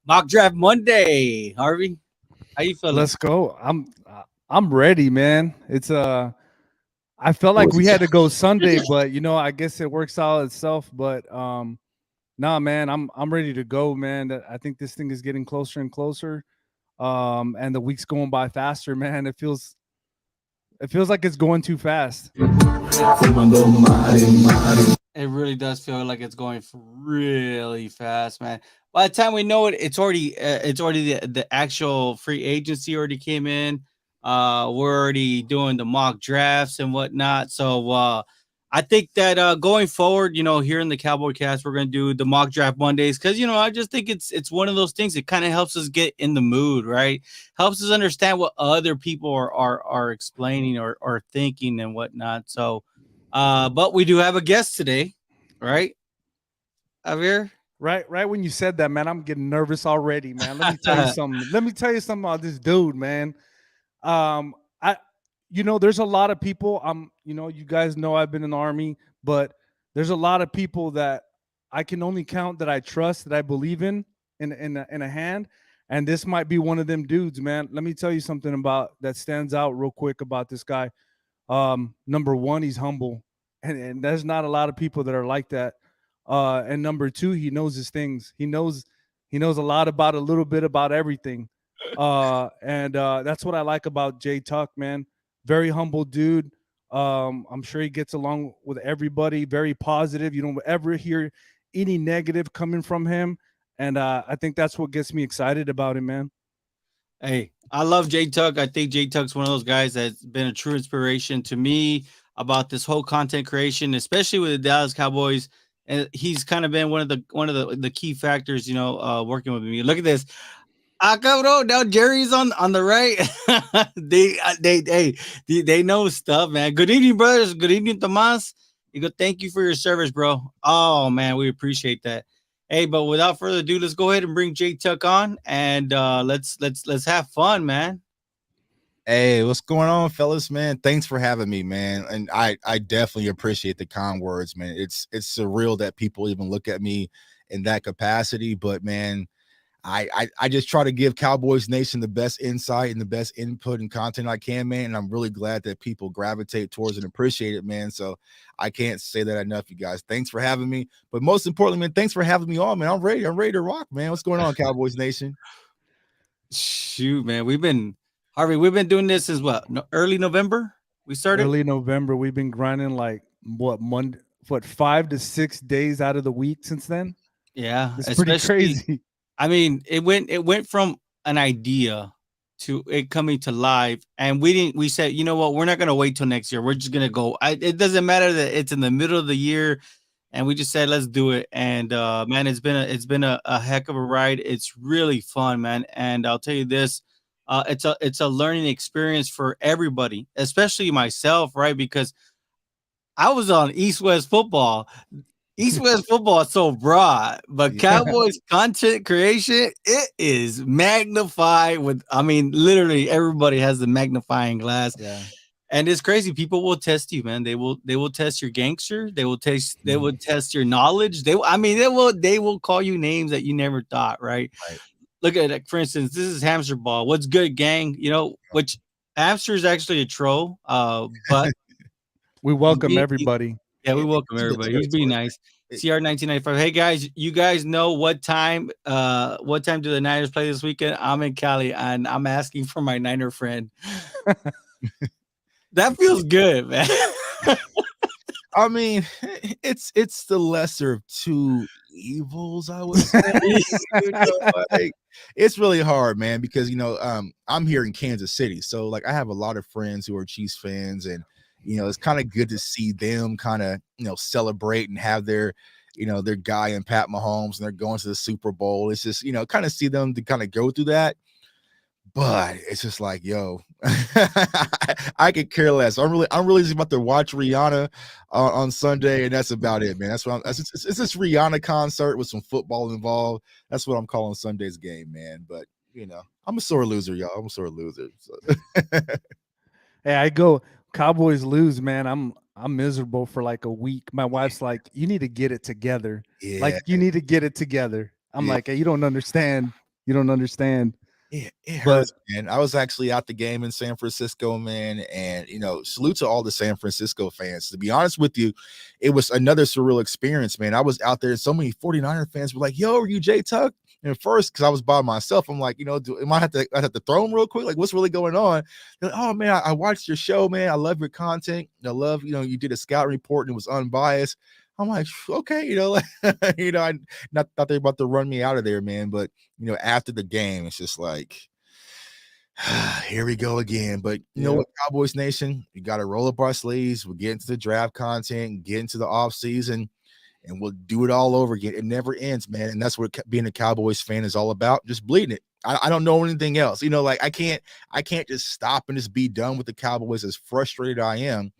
Mock Draft Monday, Harvey. How you feeling? Let's go. I'm ready, man. I felt like we had to go Sunday, but I guess it works out itself. But nah, man, I'm ready to go, man. I think this thing is getting closer and closer. And the week's going by faster, man. It feels like it's going too fast. It really does feel like it's going really fast, man. By the time we know it, it's already the actual free agency already came in. We're already doing the mock drafts and whatnot. So I think that going forward, here in the Cowboy Cast, we're gonna do the mock draft Mondays because I just think it's one of those things. It kind of helps us get in the mood, right? Helps us understand what other people are explaining or thinking and whatnot. So but we do have a guest today, right, Javier? Right when you said that, man, I'm getting nervous already, man. Let me tell you something. Let me tell you something about this dude, man. I there's a lot of people. You guys know I've been in the army, but there's a lot of people that I can only count that I trust, that I believe in a hand. And this might be one of them dudes, man. Let me tell you something about that stands out real quick about this guy. Number one, he's humble, and there's not a lot of people that are like that. And number two, he knows his things. He knows a lot about a little bit about everything. And That's what I like about JTuck, man. Very humble dude. I'm sure he gets along with everybody. Very positive. You don't ever hear any negative coming from him, and I think that's what gets me excited about him, man. Hey, I love J Tuck. I think J Tuck's one of those guys that's been a true inspiration to me about this whole content creation, especially with the Dallas Cowboys. And he's kind of been one of the key factors, working with me. Look at this. Ah, cabrón, now Jerry's on the right. They know stuff, man. Good evening, brothers. Good evening, Tomas. You go. Thank you for your service, bro. Oh man, we appreciate that. Hey, but without further ado, let's go ahead and bring J Tuck on, and let's have fun, man. Hey, what's going on, fellas, man? Thanks for having me, man. And I definitely appreciate the kind words, man. It's surreal that people even look at me in that capacity, but man, I just try to give Cowboys Nation the best insight and the best input and content I can, man. And I'm really glad that people gravitate towards and appreciate it, man. So I can't say that enough, you guys. Thanks for having me. But most importantly, man, thanks for having me on, man. I'm ready. I'm ready to rock, man. What's going on, Cowboys Nation? Shoot, man, we've been doing this since what? No, early November. We started. Early November, we've been grinding like what 5 to 6 days out of the week since then. Yeah, It's pretty especially. crazy. I mean, it went from an idea to it coming to life, and we said, you know what, we're not gonna wait till next year. We're just gonna go. It doesn't matter that it's in the middle of the year, and we just said let's do it. And man, it's been a heck of a ride. It's really fun, man. And I'll tell you this, it's a learning experience for everybody, especially myself, right? Because I was on East West football. East West football is so broad, but Yeah. Cowboys content creation, it is magnified with, I mean, literally everybody has the magnifying glass. Yeah. And it's crazy. People will test you, man. They will test your gangster. They will Mhm. test your knowledge. They will call you names that you never thought, right? Right. Look at it. For instance, this is hamster ball. What's good, gang? Which hamster is actually a troll. But We he's welcome being everybody. yeah, we welcome It's in the everybody. He's being territory, man. nice. CR 1995. Hey guys, you guys know what time do the Niners play this weekend? I'm in Cali and I'm asking for my Niner friend. That feels good, man. I mean, it's the lesser of two evils, I would say. Like, it's really hard, man, because I'm here in Kansas City, so like I have a lot of friends who are Chiefs fans, and it's kind of good to see them kind of celebrate and have their guy and Pat Mahomes, and they're going to the Super Bowl. It's just kind of see them to kind of go through that. But it's just like, yo, I could care less. I'm really just about to watch Rihanna on Sunday, and that's about it, man. That's what it's this Rihanna concert with some football involved. That's what I'm calling Sunday's game, man. But I'm a sore loser, y'all. I'm a sore loser. So. Hey, I go Cowboys lose, man. I'm miserable for like a week. My wife's like, "You need to get it together. Yeah, Like you need to get it together." I'm yeah. like, "Hey, you don't understand. You don't understand. It But hurts, man. I was actually at the game in San Francisco, man, and salute to all the San Francisco fans. To be honest with you, it was another surreal experience, man. I was out there, and so many 49er fans were like, "Yo, are you JTuck?" And first, because I was by myself, I'm like, am I have to throw him real quick? Like, what's really going on? They're like, oh man, I watched your show, man. I love your content. I love, you did a scout report and it was unbiased. I'm like, okay, I not thought they were about to run me out of there, man. But after the game, it's just like, here we go again. But you know what, Cowboys Nation, we got to roll up our sleeves. We'll get into the draft content, get into the off season, and we'll do it all over again. It never ends, man. And that's what being a Cowboys fan is all about. Just bleeding it. I don't know anything else. Like I can't just stop and just be done with the Cowboys. As frustrated I am,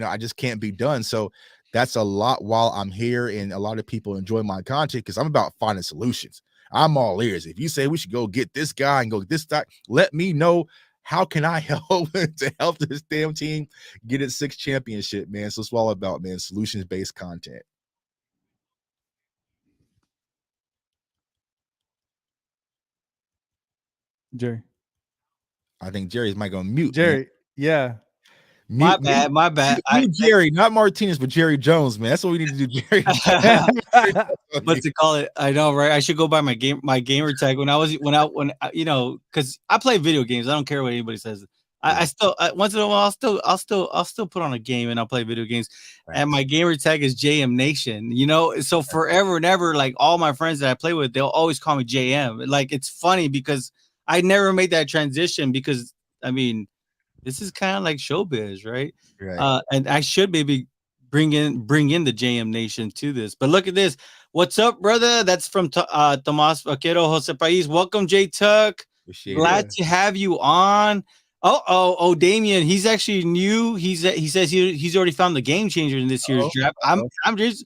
I just can't be done. So that's a lot while I'm here, and a lot of people enjoy my content because I'm about finding solutions. I'm all ears. If you say we should go get this guy and go get this guy, let me know. How can I help to help this damn team get its 6th championship, man? So it's all about, man, solutions-based content. Jerry. I think Jerry's might go mute. Jerry, man. yeah. My bad. Mute Jerry, not Martinez, but Jerry Jones, man. That's what we need to do, Jerry. What's it call it? I know, right? I should go buy my gamer tag when because I play video games. I don't care what anybody says. I still once in a while I'll still put on a game and I'll play video games. Right. And my gamer tag is JM Nation. So forever and ever, like all my friends that I play with, they'll always call me JM. Like it's funny because I never made that transition because I mean, this is kind of like showbiz, right? And I should maybe bring in the JM Nation to this. But look at this. What's up, brother? That's from Tomas Vaquero Jose Pais. Welcome, JTuck. Glad to have you on. Oh, Damien. He's actually new. He says he's already found the game changer in this year's draft. I'm just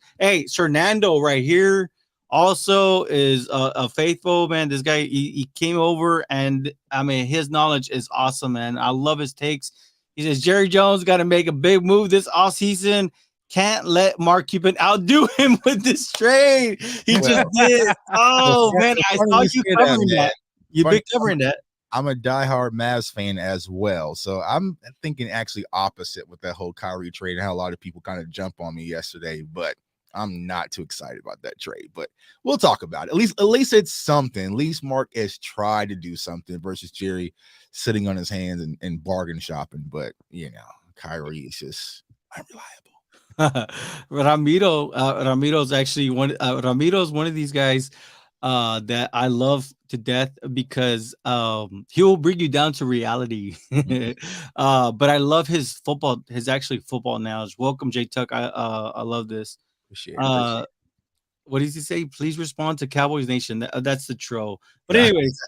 Fernando right here. Also is a faithful man. This guy he came over and I mean his knowledge is awesome, man. I love his takes. He says Jerry Jones got to make a big move this offseason. Can't let Mark Cuban outdo him with this trade. He just did. Oh man, I saw you covering that. You've been covering that. I'm a diehard Mavs fan as well, so I'm thinking actually opposite with that whole Kyrie trade and how a lot of people kind of jump on me yesterday, but I'm not too excited about that trade, but we'll talk about it. At least it's something. At least Mark has tried to do something versus Jerry sitting on his hands and bargain shopping. But Kyrie is just unreliable. Ramiro's actually Ramiro's one of these guys that I love to death because he will bring you down to reality. But I love his football knowledge. Welcome, JTuck. I love this. Appreciate it. What does he say? Please respond to Cowboys Nation. That's the troll. But anyways,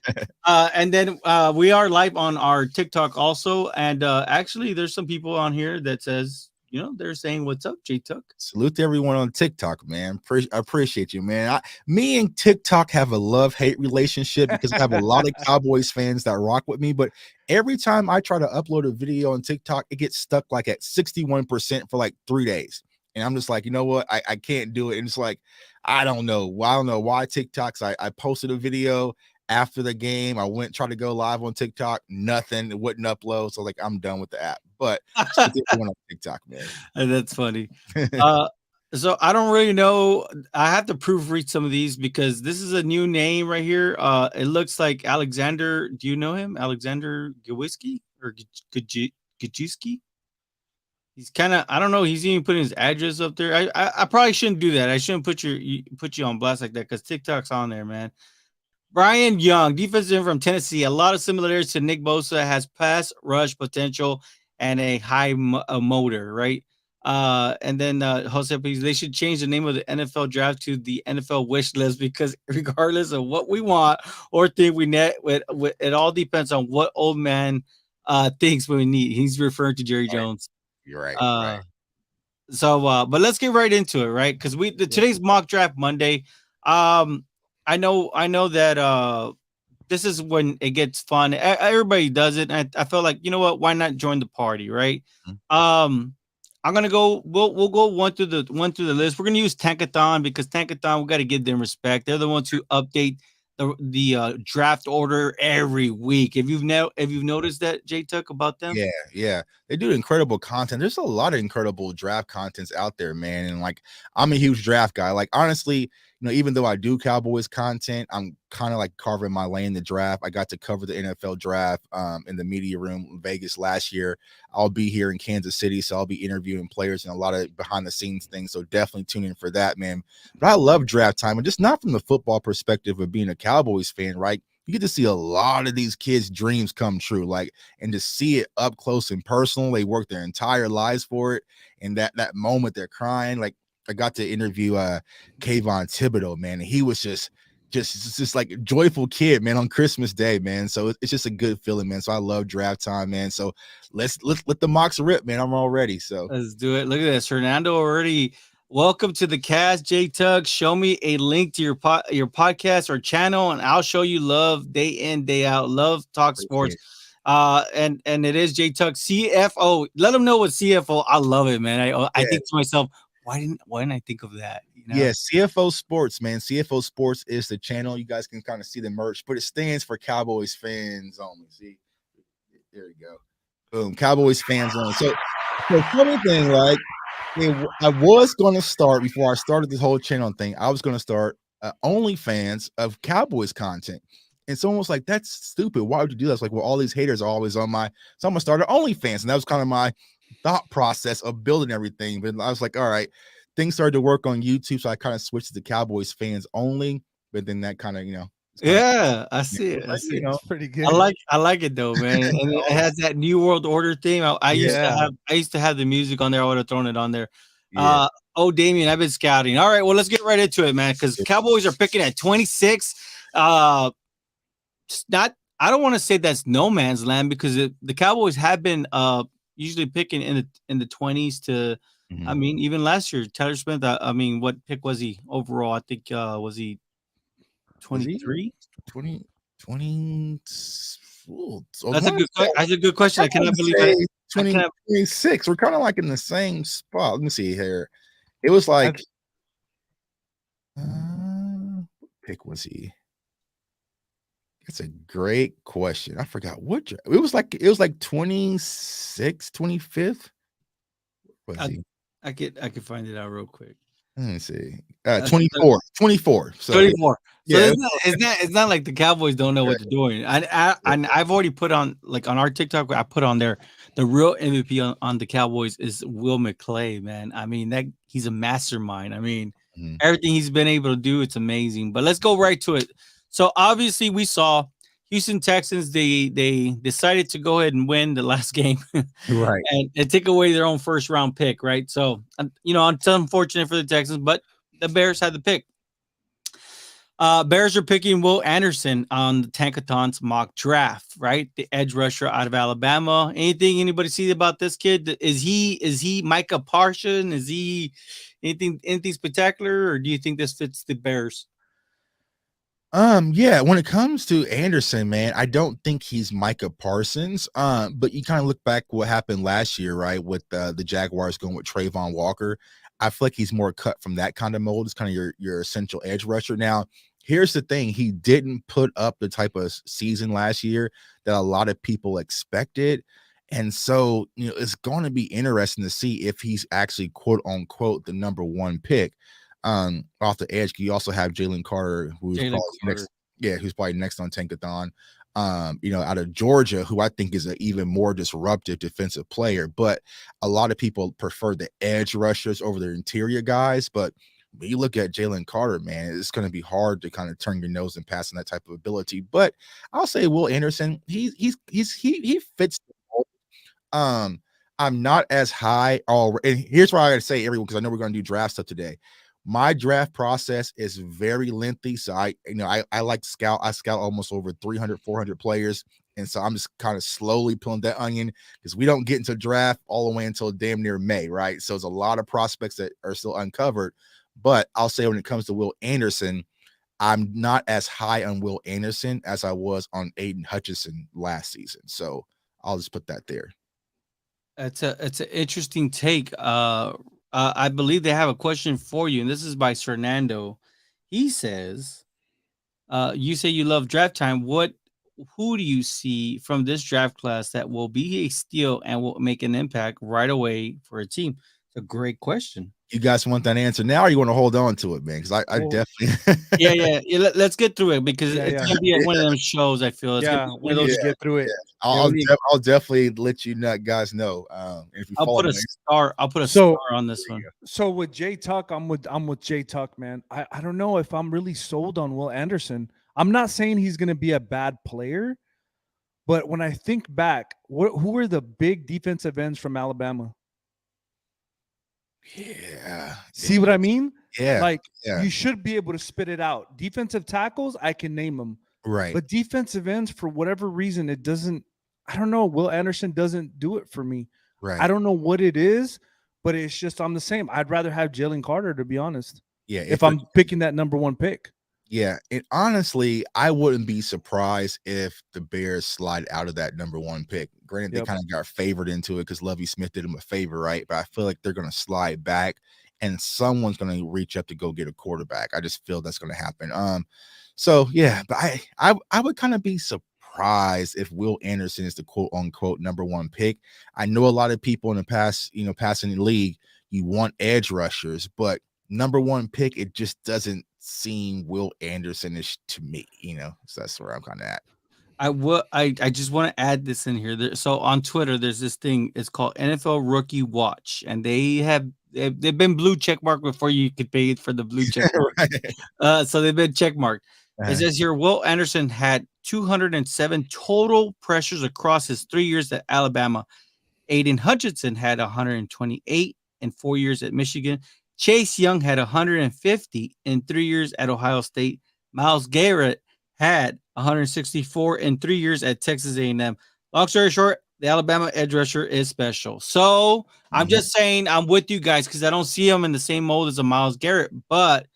and then we are live on our TikTok also. And actually, there's some people on here that says, they're saying, "What's up, JTuck?" Salute to everyone on TikTok, man. I appreciate you, man. Me and TikTok have a love-hate relationship because I have a lot of Cowboys fans that rock with me. But every time I try to upload a video on TikTok, it gets stuck like at 61% for like 3 days. And I'm just like, you know what? I can't do it. And it's like, I don't know why TikToks. I posted a video after the game. I went try to go live on TikTok. Nothing. It wouldn't upload. So like, I'm done with the app. But on TikTok, man. That's funny. So I don't really know. I have to proofread some of these because this is a new name right here. It looks like Alexander. Do you know him? Alexander Gawiski or Gajewski? He's kind of, I don't know. He's even putting his address up there. I probably shouldn't do that. I shouldn't put you on blast like that because TikTok's on there, man. Brian Young, defensive from Tennessee, a lot of similarities to Nick Bosa, has pass rush potential and a high motor, right? And then Jose, they should change the name of the NFL draft to the NFL wish list because regardless of what we want or think we net, it all depends on what old man thinks we need. He's referring to Jerry Jones. You're right. Right. So, but let's get right into it, right? Because today's mock draft Monday. I know that this is when it gets fun. Everybody does it. And I felt like, you know what? Why not join the party, right? Mm-hmm. I'm gonna go. We'll go one through the list. We're gonna use Tankathon because Tankathon, we got to give them respect. They're the ones who update the draft order every week. If you've noticed that, JTuck, about them? Yeah. They do incredible content. There's a lot of incredible draft contents out there, man. And like, I'm a huge draft guy. Like, honestly, even though I do Cowboys content, I'm kind of like carving my lane in the draft. I got to cover the NFL draft in the media room in Vegas last year. I'll be here in Kansas City, so I'll be interviewing players and a lot of behind the scenes things. So definitely tune in for that, man. But I love draft time, and just not from the football perspective of being a Cowboys fan, right? You get to see a lot of these kids' dreams come true, like, and to see it up close and personal. They work their entire lives for it, and that moment they're crying. Like, I got to interview Kayvon Thibodeau, man, and he was just like a joyful kid, man, on Christmas Day, man. So it's just a good feeling, man. So I love draft time, man. So let's let the mocks rip, man. I'm all ready. So Let's do it. Look at this, Fernando already. Welcome to the cast, JTuck. Show me a link to your podcast or channel, and I'll show you love day in, day out. Love talk sports. And it is JTuck CFO. Let them know what CFO. I love it, man. I think to myself, why didn't I think of that? Yeah, CFO Sports, man. CFO Sports is the channel. You guys can kind of see the merch, but it stands for Cowboys fans only. See, there you go. Boom, Cowboys fans only. So the funny thing, like, I was going to start before I started this whole channel thing. I was going to start OnlyFans of Cowboys content. And someone was like, that's stupid. Why would you do that? It's like, well, all these haters are always on my. So I'm going to start OnlyFans. And that was kind of my thought process of building everything. But I was like, all right, things started to work on YouTube. So I kind of switched to Cowboys fans only. But then that kind of, I see it. I see it. It's pretty good. I like it though, man. And it has that New World Order theme. I used to have the music on there. I would have thrown it on there. Yeah. Damien, I've been scouting. All right, well, let's get right into it, man. Because Cowboys are picking at 26. I don't want to say that's no man's land, because the Cowboys have been usually picking in the 20s to. I mean, even last year, Tyler Smith. I mean, what pick was he overall? I think was he 23? 20. That's a good question. I cannot believe it. 26. We're kind of like in the same spot. Let me see here. It was like, what pick was he? That's a great question. I forgot what it was like. It was like 26, 25th. Was he? I could find it out real quick. Let me see. 24. So 24. So it's not like the Cowboys don't know what they're doing. I've already put on, like, on our TikTok, I put on there the real MVP on the Cowboys is Will McClay, man. I mean, he's a mastermind. I mean, everything he's been able to do, it's amazing. But let's go right to it. So obviously we saw Houston Texans, they decided to go ahead and win the last game, right, and take away their own first round pick, right? So it's unfortunate for the Texans, but the Bears had the pick. Bears are picking Will Anderson on the Tankathon's mock draft, right? The edge rusher out of Alabama. Anybody see about this kid? Is he Micah Parsons? Is he anything spectacular, or do you think this fits the Bears? Yeah, when it comes to Anderson, man, I don't think he's Micah Parsons. But you kind of look back what happened last year, right? With the Jaguars going with Trayvon Walker. I feel like he's more cut from that kind of mold. It's kind of your essential edge rusher. Now, here's the thing. He didn't put up the type of season last year that a lot of people expected. And so, it's going to be interesting to see if he's actually, quote unquote, the number one pick. Off the edge, you also have Jalen Carter, who's probably next on Tankathon. Out of Georgia, who I think is an even more disruptive defensive player. But a lot of people prefer the edge rushers over their interior guys. But when you look at Jalen Carter, man, it's going to be hard to kind of turn your nose and pass on that type of ability. But I'll say Will Anderson, he fits the mold. I'm not as high. And here's why I got to say, everyone, because I know we're going to do draft stuff today. My draft process is very lengthy. So I like to scout. I scout almost over 300, 400 players. And so I'm just kind of slowly peeling that onion, because we don't get into draft all the way until damn near May, right? So there's a lot of prospects that are still uncovered. But I'll say when it comes to Will Anderson, I'm not as high on Will Anderson as I was on Aiden Hutchinson last season. So I'll just put that there. It's an interesting take. I believe they have a question for you, and this is by Fernando. He says, You say you love draft time. Who do you see from this draft class that will be a steal and will make an impact right away for a team? It's a great question. You guys want that answer now, or you want to hold on to it, man? Because I Well, definitely. Yeah. Let's get through it because Yeah, it's yeah. gonna be one of them shows. I feel it's gonna Yeah, be one we of need those. to get through it. I'll, Yeah, I'll, we need- def- I'll definitely let you guys know. If you I'll follow put a me. star. I'll put a So- star on this one. So with JTuck, I'm with JTuck, man. I don't know if I'm really sold on Will Anderson. I'm not saying he's gonna be a bad player, but when I think back, who were the big defensive ends from Alabama? Yeah. See what I mean? Yeah. Like Yeah. you should be able to spit it out. Defensive tackles, I can name them. Right. But defensive ends, for whatever reason, it doesn't. I don't know. Will Anderson doesn't do it for me. Right. I don't know what it is, but it's just I'm the same. I'd rather have Jalen Carter, to be honest. Yeah. If I'm picking that number one pick. Yeah, and honestly, I wouldn't be surprised if the Bears slide out of that number one pick. Granted, they Yep. kind of got favored into it because Lovie Smith did them a favor, right? But I feel like they're going to slide back, and someone's going to reach up to go get a quarterback. I just feel that's going to happen. So yeah, but I would kind of be surprised if Will Anderson is the quote unquote number one pick. I know a lot of people in the past, passing the league, you want edge rushers, but number one pick, it just doesn't seem Will Anderson-ish to me, so that's where I'm kind of at. I just want to add this in here. So on Twitter, there's this thing. It's called NFL Rookie Watch, and they've been blue check mark before you could pay for the blue check mark. Right. So they've been check marked. It says here, Will Anderson had 207 total pressures across his 3 years at Alabama. Aiden Hutchinson had 128 in 4 years at Michigan. Chase Young had 150 in 3 years at Ohio State. Myles Garrett had 164 in 3 years at Texas A&M. Long story short, the Alabama edge rusher is special. So I'm just saying I'm with you guys because I don't see him in the same mold as a Myles Garrett, but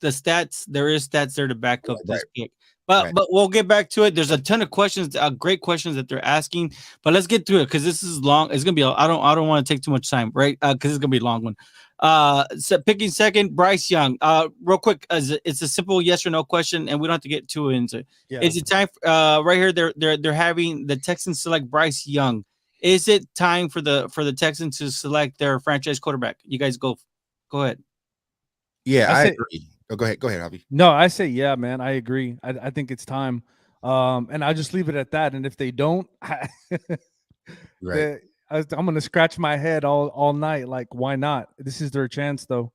the stats, there is stats there to back up this pick. But we'll get back to it. There's a ton of questions, great questions that they're asking. But let's get through it because this is long. It's gonna be. I don't want to take too much time, right? Because it's gonna be a long one. So picking second, Bryce Young. Real quick, it's a simple yes or no question, and we don't have to get too into it. Yeah. Is it time? Right here, they're having the Texans select Bryce Young. Is it time for the Texans to select their franchise quarterback? You guys go ahead. Yeah, I agree. Oh, go ahead, Javi. No, I say yeah, man. I agree. I think it's time. And I'll just leave it at that. And if they don't, Right. I'm gonna scratch my head all night. Like, why not? This is their chance, though.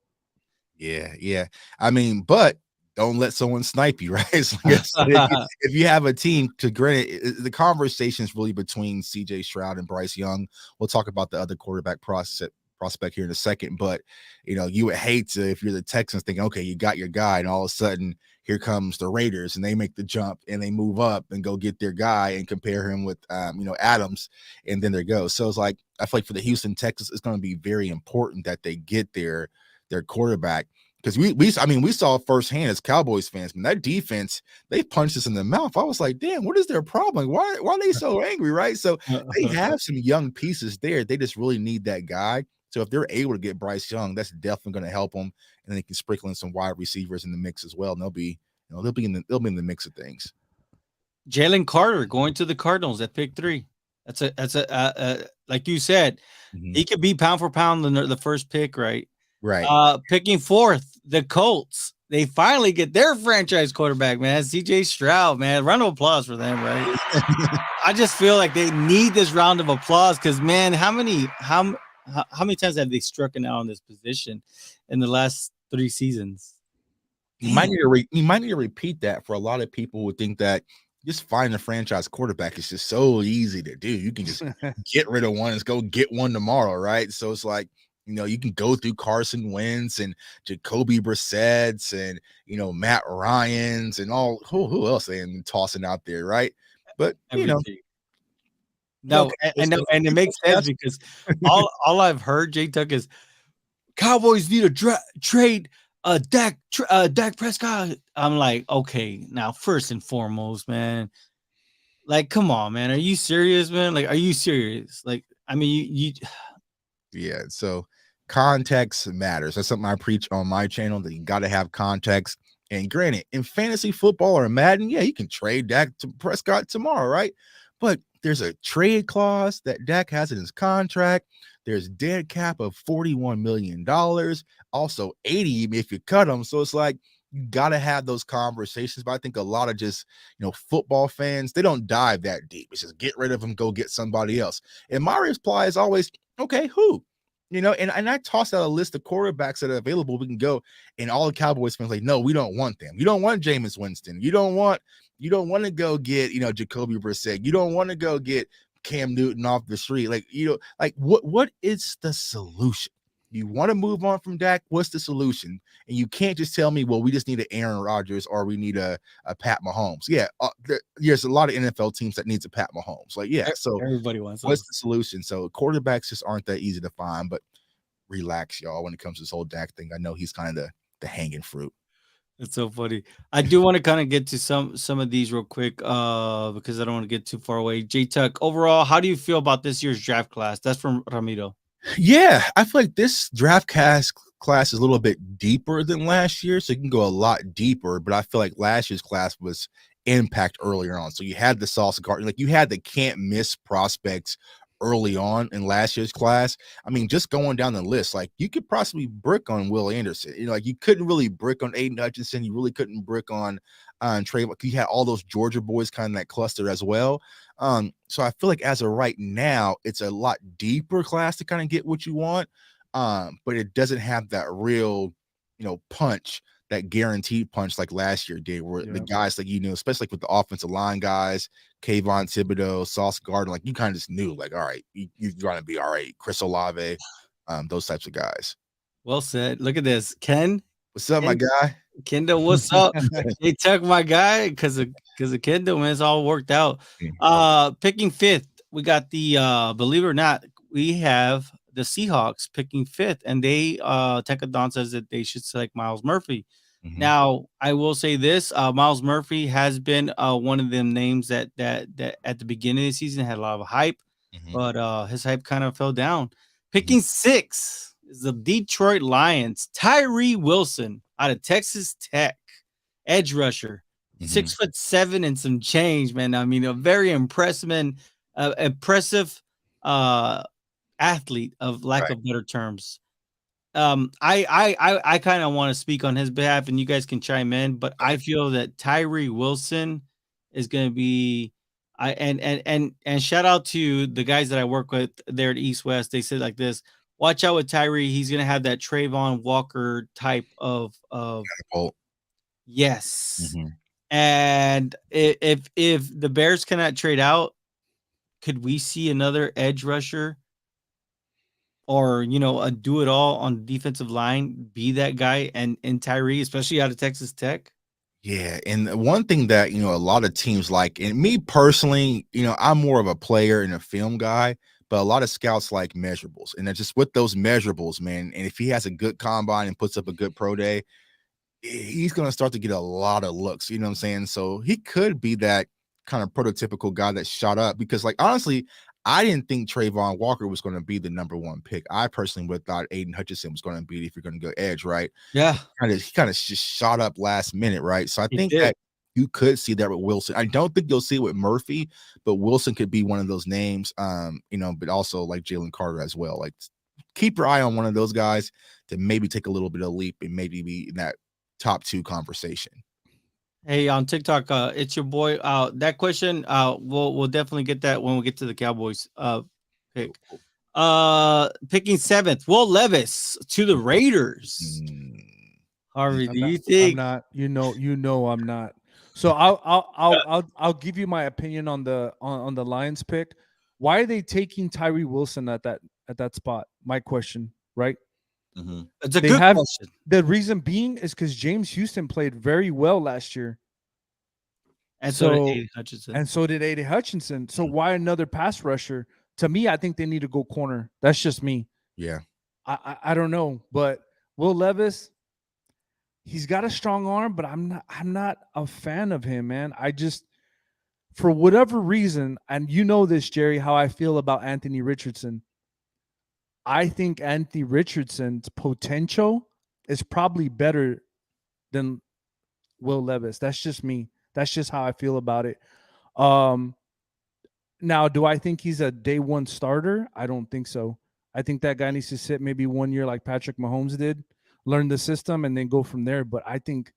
Yeah. I mean, but don't let someone snipe you, right? So if you have a team, to granted, the conversation is really between CJ Stroud and Bryce Young. We'll talk about the other quarterback prospect here in a second, but you would hate to, if you're the Texans, thinking, okay, you got your guy, and all of a sudden here comes the Raiders and they make the jump and they move up and go get their guy and compare him with Adams, and then there goes. So it's like, I feel like for the Houston Texans, it's going to be very important that they get their quarterback, because we saw firsthand as Cowboys fans, man, that defense, they punched us in the mouth. I was like, damn, what is their problem? Why are they so angry, right? So they have some young pieces there. They just really need that guy. So if they're able to get Bryce Young, that's definitely going to help them, and they can sprinkle in some wide receivers in the mix as well. And they'll be in the mix of things. Jalen Carter going to the Cardinals at pick 3. That's a like you said, he could be pound for pound the first pick, right? Right. Picking 4th, the Colts. They finally get their franchise quarterback, man. CJ Stroud, man. Round of applause for them, right? I just feel like they need this round of applause because, man, how many times have they struck out on this position in the last 3 seasons? You might need to repeat that for a lot of people who think that just finding a franchise quarterback is just so easy to do. You can just get rid of one and go get one tomorrow, right? So it's like, you can go through Carson Wentz and Jacoby Brissett's and, Matt Ryan's and all who else they been tossing out there, right? But no, and it makes sense because all I've heard, JTuck, is Cowboys need to trade Dak Prescott. I'm like, okay, now first and foremost, man, like, come on, man, are you serious, man? Like, are you serious? Like, I mean, you yeah. So context matters. That's something I preach on my channel, that you got to have context. And granted, in fantasy football or Madden, yeah, you can trade Dak to Prescott tomorrow, right? But there's a trade clause that Dak has in his contract. There's dead cap of $41 million, also 80 if you cut him. So it's like you got to have those conversations. But I think a lot of just, football fans, they don't dive that deep. It's just get rid of him, go get somebody else. And my reply is always, okay, who? And I tossed out a list of quarterbacks that are available. We can go, and all the Cowboys fans like, no, we don't want them. You don't want Jameis Winston. You don't want to go get, Jacoby Brissett. You don't want to go get Cam Newton off the street. What is the solution? You want to move on from Dak? What's the solution? And you can't just tell me, well, we just need an Aaron Rodgers or we need a Pat Mahomes. Yeah, there's a lot of NFL teams that needs a Pat Mahomes. So everybody wants what's those. the solution? So quarterbacks just aren't that easy to find, but relax, y'all, when it comes to this whole Dak thing. I know he's kind of the hanging fruit. It's so funny. I do want to kind of get to some of these real quick because I don't want to get too far away. JTuck, overall, how do you feel about this year's draft class? That's from Ramiro. Yeah, I feel like this draft class is a little bit deeper than last year, so you can go a lot deeper. But I feel like last year's class was impact earlier on. So you had the Sauce Gardner, like you had the can't miss prospects early on in last year's class. I mean, just going down the list, like you could possibly brick on Will Anderson. Like you couldn't really brick on Aiden Hutchinson. You really couldn't brick on Trey. You had all those Georgia boys kind of that cluster as well. So I feel like as of right now, it's a lot deeper class to kind of get what you want. But it doesn't have that real, punch, that guaranteed punch like last year did, where the guys like, especially like with the offensive line guys, Kayvon Thibodeau, Sauce Gardner, like you kind of just knew, like, all right, you're gonna be all right. Chris Olave, those types of guys. Well said. Look at this, Ken. What's up, my guy? Kendall, what's up? They took my guy because of Kendall, man. It's all worked out. Picking fifth, we got the believe it or not, we have the Seahawks picking fifth, and they Tekadon says that they should select Miles Murphy. Mm-hmm. Now, I will say this: Miles Murphy has been one of them names that at the beginning of the season had a lot of hype, but his hype kind of fell down. Picking six is the Detroit Lions, Tyree Wilson out of Texas Tech, edge rusher, 6'7" and some change, man. I mean, a very impressive athlete, of lack of better terms. I kind of want to speak on his behalf, and you guys can chime in, but I feel that Tyree Wilson is going to be. And shout out to the guys that I work with there at East West. They said like this: watch out with Tyree. He's going to have that Trayvon Walker type of yes. And if the Bears cannot trade out, could we see another edge rusher or a do it all on the defensive line be that guy and Tyree, especially out of Texas Tech? Yeah, and one thing that a lot of teams like, and me personally, I'm more of a player and a film guy, but a lot of scouts like measurables, and just with those measurables, man. And if he has a good combine and puts up a good pro day, he's going to start to get a lot of looks. You know what I'm saying? So he could be that kind of prototypical guy that shot up, because, like, honestly, I didn't think Trayvon Walker was going to be the number one pick. I personally would have thought Aiden Hutchinson was going to be it if you're going to go edge, right? Yeah. He kind of just shot up last minute, right? So I think that you could see that with Wilson. I don't think you'll see it with Murphy, but Wilson could be one of those names, but also like Jalen Carter as well. Like, keep your eye on one of those guys to maybe take a little bit of leap and maybe be in that top two conversation. Hey, on TikTok, it's your boy. That question, we'll definitely get that when we get to the Cowboys pick. Picking seventh, Will Levis to the Raiders. Harvey, do you think? I'm not. I'm not. So I'll give you my opinion on the Lions pick. Why are they taking Tyree Wilson at that spot? My question, right? It's a good question. The reason being is because James Houston played very well last year. And so did Aiden Hutchinson. And so did Aiden Hutchinson. So why another pass rusher? To me, I think they need to go corner. That's just me. Yeah. I don't know. But Will Levis, he's got a strong arm, but I'm not a fan of him, man. I just, for whatever reason, and you know this, Jerry, how I feel about Anthony Richardson. I think Anthony Richardson's potential is probably better than Will Levis. That's just me. That's just how I feel about it. Um, Now, do I think he's a day one starter? I don't think so. I think that guy needs to sit maybe 1 year like Patrick Mahomes did, learn the system, and then go from there. But I think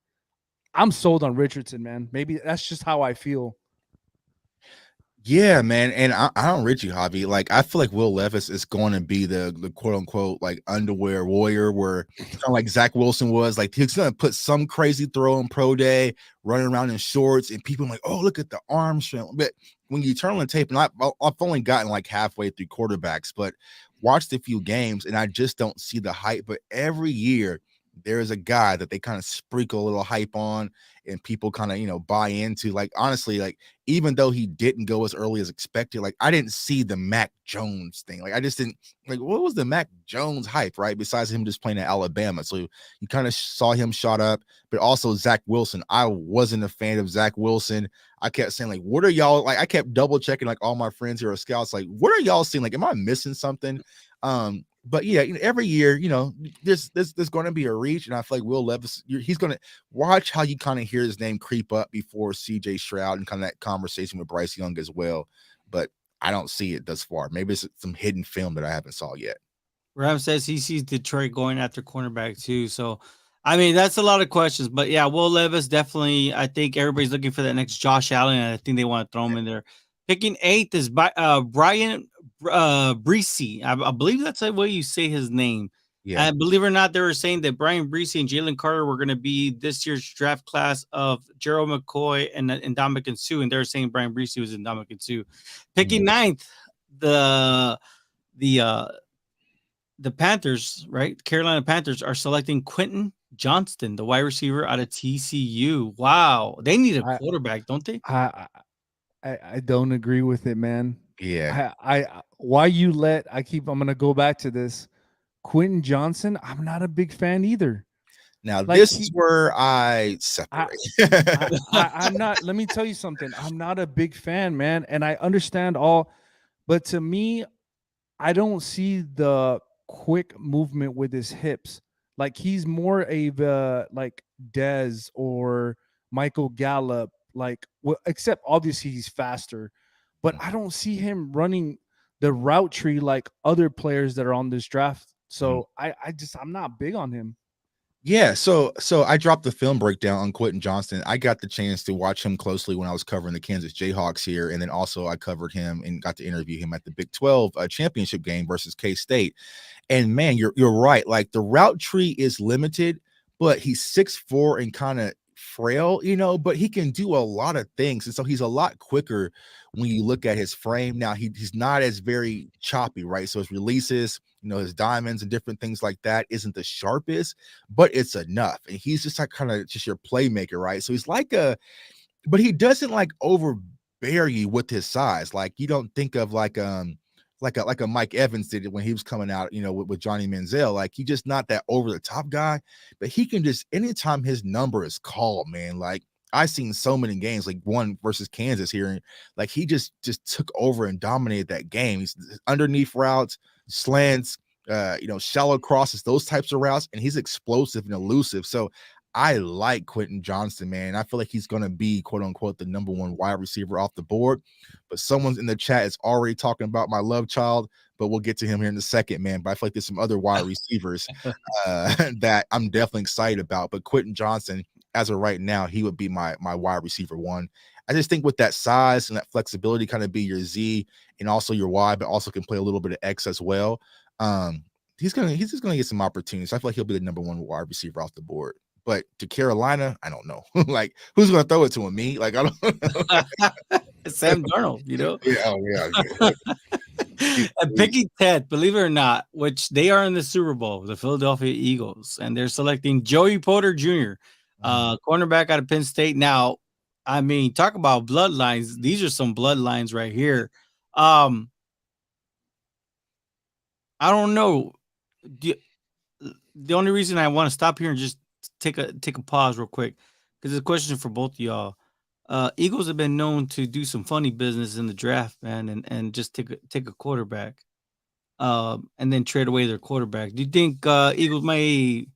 I'm sold on Richardson, man. Maybe that's just how I feel. Yeah, man, and I don't Richie Hobby. Like, I feel like Will Levis is going to be the quote unquote like underwear warrior, where kind of like Zach Wilson was. Like, he's going to put some crazy throw in pro day, running around in shorts, and people are like, oh, look at the arm strength. But when you turn on the tape, and I've only gotten like halfway through quarterbacks, but watched a few games, and I just don't see the hype. But every year there is a guy that they kind of sprinkle a little hype on, and people kind of buy into. Like, honestly, like, even though he didn't go as early as expected, like, I didn't see the Mac Jones thing. Like, I just didn't like, what was the Mac Jones hype, right? Besides him just playing at Alabama. So you kind of saw him shot up, but also Zach Wilson. I wasn't a fan of Zach Wilson. I kept saying, like, what are y'all like? I kept double checking, like, all my friends who are scouts, like, what are y'all seeing? Like, am I missing something? But yeah, every year, there's going to be a reach, and I feel like Will Levis, he's going to watch how you kind of hear his name creep up before CJ Stroud and kind of that conversation with Bryce Young as well. But I don't see it thus far. Maybe it's some hidden film that I haven't saw yet. Ram says he sees Detroit going after cornerback too. So, I mean, that's a lot of questions. But yeah, Will Levis definitely. I think everybody's looking for that next Josh Allen, and I think they want to throw him in there. Picking eighth is Brian Breesy. I believe that's the way you say his name. Yeah. And believe it or not, they were saying that Brian Breesy and Jalen Carter were going to be this year's draft class of Gerald McCoy and Ndamukong Suh, and they're saying Brian Breesy was Ndamukong Suh. Picking ninth, the the Panthers, right? Carolina Panthers are selecting Quentin Johnston, the wide receiver out of TCU. Wow, they need a I quarterback, don't they? I don't agree with it, man. Yeah. Why you let I'm gonna go back to this. Quentin Johnson, I'm not a big fan either. Now, Like this is where I separate. I'm not. Let me tell you something. I'm not a big fan, man, and I understand all, but to me, I don't see the quick movement with his hips. Like he's more like Dez or Michael Gallup. Like, well, except obviously he's faster, but I don't see him running the route tree like other players that are on this draft. So I'm not big on him. Yeah, so I dropped the film breakdown on Quentin Johnston. I got the chance to watch him closely when I was covering the Kansas Jayhawks here, and then also I covered him and got to interview him at the Big 12 championship game versus K-State. And man, you're right. Like, the route tree is limited, but he's 6'4" and kind of frail, but he can do a lot of things. And so he's a lot quicker when you look at his frame. Now, he's not as very choppy, right? So his releases, his diamonds and different things like that isn't the sharpest, but it's enough. And he's just like kind of just your playmaker, right? So he's like but he doesn't like overbear you with his size. Like, you don't think of like a Mike Evans did it when he was coming out, with Johnny Manziel. Like, he's just not that over the top guy, but he can just, anytime his number is called, man, like, I've seen so many games, like one versus Kansas here, and like he just took over and dominated that game. He's underneath routes, slants, shallow crosses, those types of routes, and he's explosive and elusive. So I like Quentin Johnston, man. I feel like he's going to be, quote unquote, the number one wide receiver off the board. But someone's in the chat is already talking about my love child, but we'll get to him here in a second, man. But I feel like there's some other wide receivers that I'm definitely excited about. But Quentin Johnston, as of right now, he would be my wide receiver one. I just think with that size and that flexibility, kind of be your Z and also your Y, but also can play a little bit of X as well. He's just gonna get some opportunities. I feel like he'll be the number one wide receiver off the board. But to Carolina, I don't know. Like, who's gonna throw it to him? Me? Like, I don't know. Sam Darnold, Yeah. And picking 10th, believe it or not, which they are in the Super Bowl, the Philadelphia Eagles, and they're selecting Joey Porter Jr., cornerback out of Penn State. Now, I mean, talk about bloodlines. These are some bloodlines right here. I don't know. The only reason I want to stop here and just take a pause real quick, because it's a question for both of y'all. Eagles have been known to do some funny business in the draft, man, and just take a quarterback, and then trade away their quarterback. Do you think Eagles may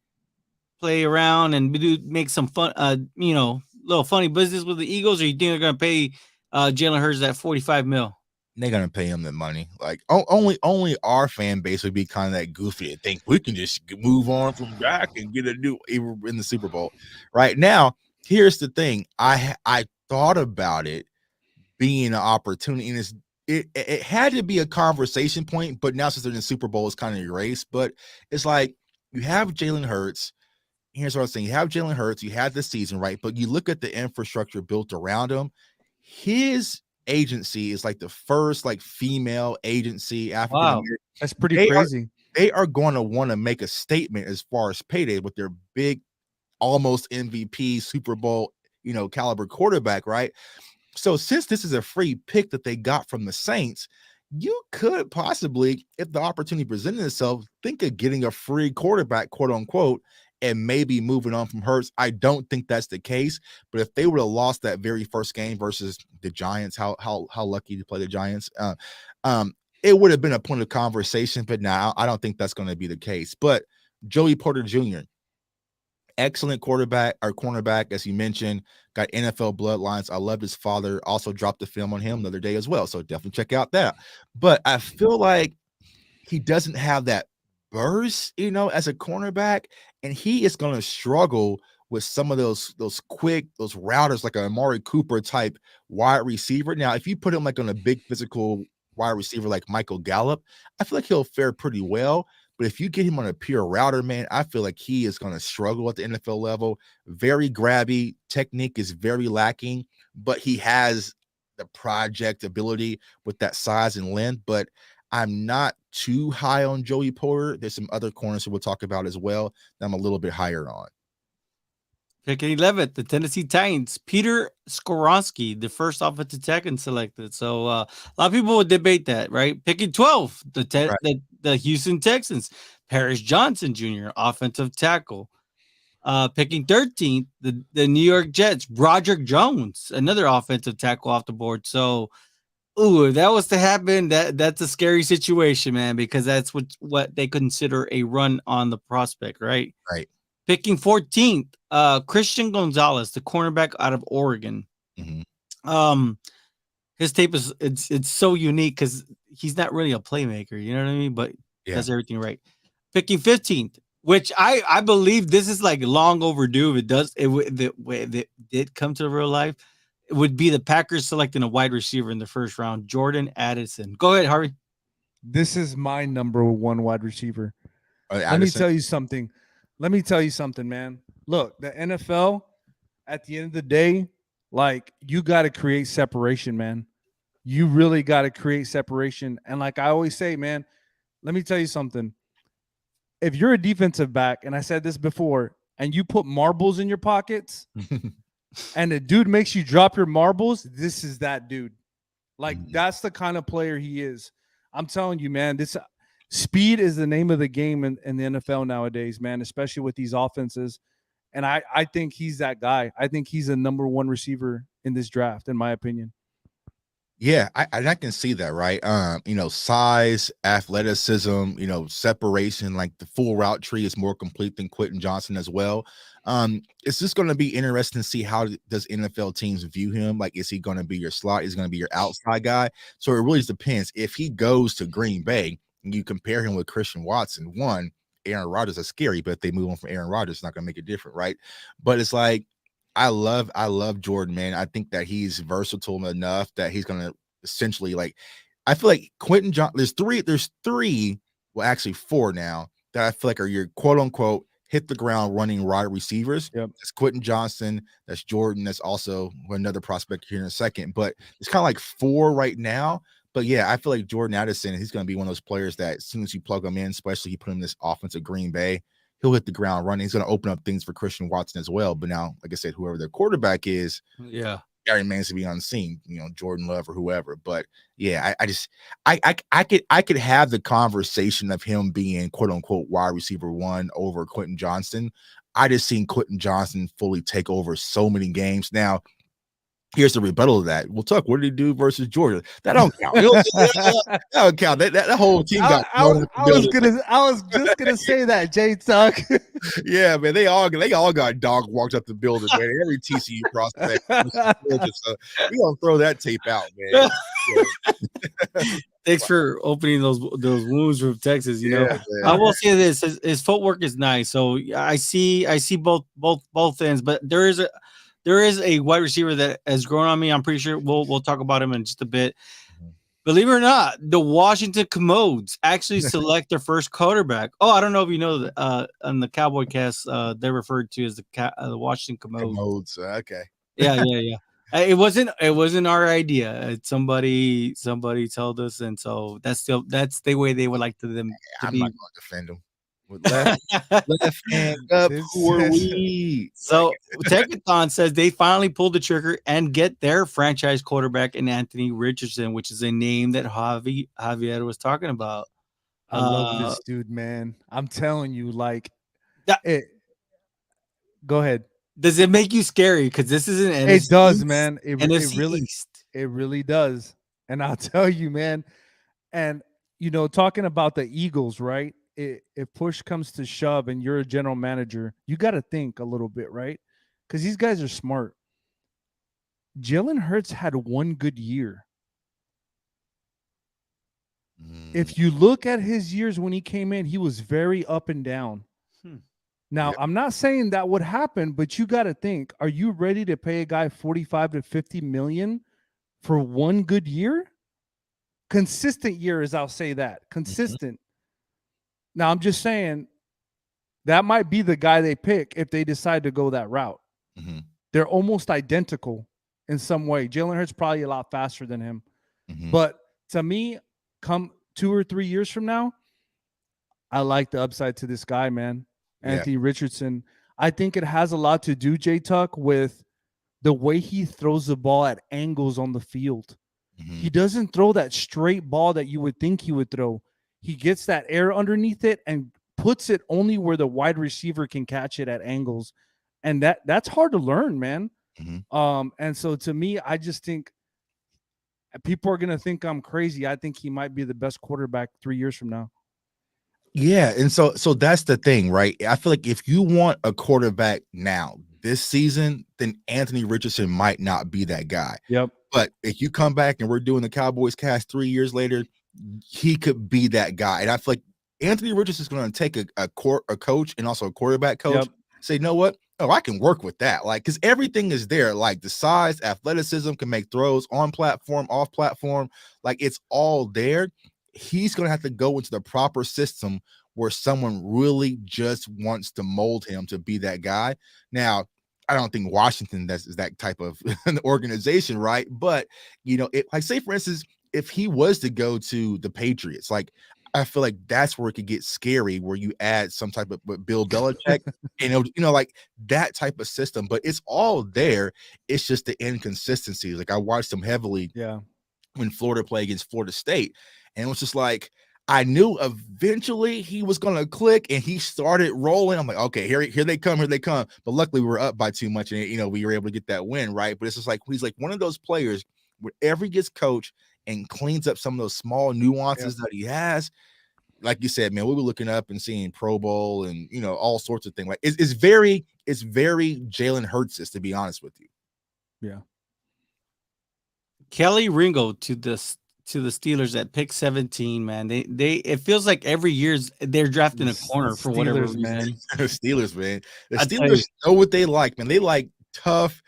play around and make some fun, little funny business with the Eagles, or you think they're going to pay Jalen Hurts that $45 million? They're gonna pay him the money. Like only our fan base would be kind of that goofy to think we can just move on from Dak and get a new in the Super Bowl. Right now, here's the thing. I thought about it being an opportunity, and it had to be a conversation point, but now since they're in the Super Bowl, it's kind of erased. But it's like you have Jalen Hurts. Here's what I'm saying. You have Jalen Hurts, you had the season, right? But you look at the infrastructure built around him. His agency is like the first like female agency, African American. Wow. That's pretty crazy. They are going to want to make a statement as far as payday with their big, almost MVP Super Bowl, caliber quarterback, right? So since this is a free pick that they got from the Saints, you could possibly, if the opportunity presented itself, think of getting a free quarterback, quote unquote, and maybe moving on from Hurts. I don't think that's the case, but if they would have lost that very first game versus the Giants, how lucky to play the Giants, it would have been a point of conversation. But now I don't think that's going to be the case. But Joey Porter Jr., excellent quarterback or cornerback, as you mentioned, got NFL bloodlines. I loved his father. Also dropped the film on him the other day as well, so definitely check out that. But I feel like he doesn't have that burst, as a cornerback, and he is going to struggle with some of those quick, those routers, like a Amari Cooper type wide receiver. Now, if you put him like on a big physical wide receiver like Michael Gallup, I feel like he'll fare pretty well. But if you get him on a pure router, man, I feel like he is going to struggle at the NFL level. Very grabby. Technique is very lacking, but he has the project ability with that size and length. But I'm not too high on Joey Porter. There's some other corners that we'll talk about as well that I'm a little bit higher on. Picking 11th, the Tennessee Titans, Peter Skoronski, the first offensive tackle selected. So a lot of people would debate that, right? Picking 12th, the Houston Texans, Paris Johnson Jr., offensive tackle. Picking 13th, the New York Jets, Broderick Jones, another offensive tackle off the board. So, if that was to happen, that's a scary situation, man, because that's what they consider a run on the prospect, right? Right. Picking 14th, Christian Gonzalez, the cornerback out of Oregon. Mm-hmm. His tape it's so unique because he's not really a playmaker, you know what I mean? But does everything right. Picking 15th, which I believe this is like long overdue. If it did come to real life, it would be the Packers selecting a wide receiver in the first round, Jordan Addison. Go ahead, Harvey. This is my number one wide receiver. Let me tell you something. Man. Look, the NFL, at the end of the day, like, you got to create separation, man. You really got to create separation. And like I always say, man, let me tell you something. If you're a defensive back, and I said this before, and you put marbles in your pockets and the dude makes you drop your marbles, this is that dude. Like, that's the kind of player he is. I'm telling you, man, this speed is the name of the game in the NFL nowadays, man, especially with these offenses. And I think he's that guy. I think he's a number one receiver in this draft, in my opinion. Yeah, I can see that, right? Size, athleticism, separation, like the full route tree is more complete than Quentin Johnson as well. It's just going to be interesting to see how does NFL teams view him. Like, is he going to be your slot? Is he going to be your outside guy? So it really depends. If he goes to Green Bay and you compare him with Christian Watson, Aaron Rodgers is scary, but if they move on from Aaron Rodgers, it's not going to make it different, right? But it's like, I love Jordan, man. I think that he's versatile enough that he's going to essentially, like, I feel like Quentin John. There's three, well, actually four now that I feel like are your quote unquote hit the ground running wide receivers. Yep. That's Quentin Johnson. That's Jordan. That's also another prospect here in a second. But it's kind of like four right now. But yeah, I feel like Jordan Addison, he's going to be one of those players that as soon as you plug him in, especially you put him in this offense at Green Bay, he'll hit the ground running. He's going to open up things for Christian Watson as well. But now, like I said, whoever their quarterback is, Gary remains to be unseen. Jordan Love or whoever. But yeah, I could have the conversation of him being quote unquote wide receiver one over Quentin Johnson. I just seen Quentin Johnson fully take over so many games. Now, here's the rebuttal of that. Well, Tuck, what did he do versus Georgia? That don't count. That don't count. That whole team got thrown out the building. I was just gonna say that, JTuck. Yeah, man, they all got dog walked up the building, man. Every TCU prospect, Georgia, so we gonna throw that tape out, man. Thanks for opening those wounds from Texas. You know, I will say this: his footwork is nice. So I see both ends, but there is a wide receiver that has grown on me. I'm pretty sure we'll talk about him in just a bit. Believe it or not, the Washington Commodes actually select their first quarterback. Oh, I don't know if you know that on the Cowboy cast, they're referred to as the Washington Commodes. Okay. Yeah. It wasn't our idea. It's somebody told us, and so that's the way they would like them to I'm be. not going to defend them. With left hand up, who are we? So Techathon says they finally pulled the trigger and get their franchise quarterback in Anthony Richardson, which is a name that Javier was talking about. I love this dude, man. I'm telling you, like, go ahead. Does it make you scary? Because this is an NFC it does, East, man. It really does. And I'll tell you, man. And talking about the Eagles, right? If push comes to shove and you're a general manager, you got to think a little bit, right? Because these guys are smart. Jalen Hurts had one good year. If you look at his years when he came in, he was very up and down. Now, I'm not saying that would happen, but you got to think, are you ready to pay a guy 45 to 50 million for one good year? Consistent years, I'll say that. Consistent. Now, I'm just saying that might be the guy they pick if they decide to go that route. They're almost identical in some way. Jalen Hurts probably a lot faster than him. But to me, come 2 or 3 years from now, I like the upside to this guy, man. Anthony Richardson. I think it has a lot to do, JTuck, with the way he throws the ball at angles on the field. He doesn't throw that straight ball that you would think he would throw. He gets that air underneath it and puts it only where the wide receiver can catch it at angles. And that's hard to learn, man. And so to me, I just think people are going to think I'm crazy. I think he might be the best quarterback 3 years from now. Yeah, and so that's the thing, right? I feel like if you want a quarterback now this season, then Anthony Richardson might not be that guy. Yep. But if you come back and we're doing the Cowboys cast 3 years later, he could be that guy. And I feel like Anthony Richardson is going to take a coach and also a quarterback coach. Say, you know what? Oh, I can work with that. Like, because everything is there. Like the size, athleticism, can make throws on platform, off platform. Like it's all there. He's going to have to go into the proper system where someone really just wants to mold him to be that guy. Now, I don't think Washington is that type of an organization, right? But, like say, for instance, if he was to go to the Patriots, like I feel like that's where it could get scary, where you add some type of Bill Belichick, and like that type of system. But it's all there. It's just the inconsistencies. Like I watched them heavily when Florida played against Florida State, and it was just like I knew eventually he was going to click, and he started rolling. I'm like, okay, here they come. But luckily we were up by too much, and we were able to get that win, right? But it's just like he's like one of those players wherever he gets coached and cleans up some of those small nuances that he has. Like you said, man, we were looking up and seeing Pro Bowl and all sorts of things. Like it's very Jalen Hurts, to be honest with you. Yeah. Kelly Ringo to the Steelers at pick 17, man. They it feels like every year they're drafting a corner for whatever reason. Man. Steelers, man. The Steelers know what they like, man. They like tough,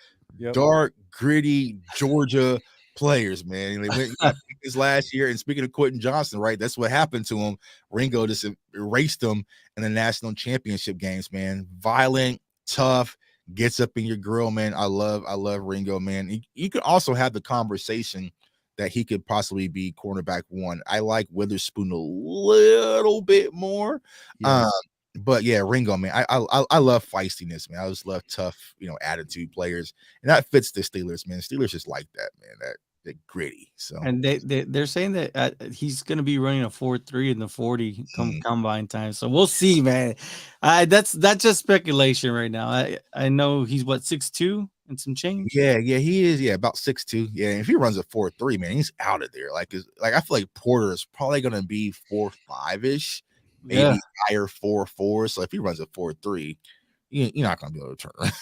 dark, gritty Georgia players, man. They went this last year. And speaking of Quentin Johnson, right? That's what happened to him. Ringo just erased them in the national championship games, man. Violent, tough, gets up in your grill, man. I love Ringo, man. You can also have the conversation that he could possibly be cornerback one. I like Witherspoon a little bit more. But yeah, Ringo, man, I love feistiness, man. I just love tough, attitude players, and that fits the Steelers, man. Steelers just like that, man. That gritty. So, and they're saying that he's going to be running a 4.3 in the 40 combine time. So we'll see, man. That's just speculation right now. I know he's 6'2", and some change. Yeah, he is. Yeah, about 6'2". Yeah, if he runs a 4.3, man, he's out of there. Like I feel like Porter is probably gonna be 4.5 ish, Yeah. maybe higher 4.4. So if he runs a 4.3, you're not gonna be able to turn around.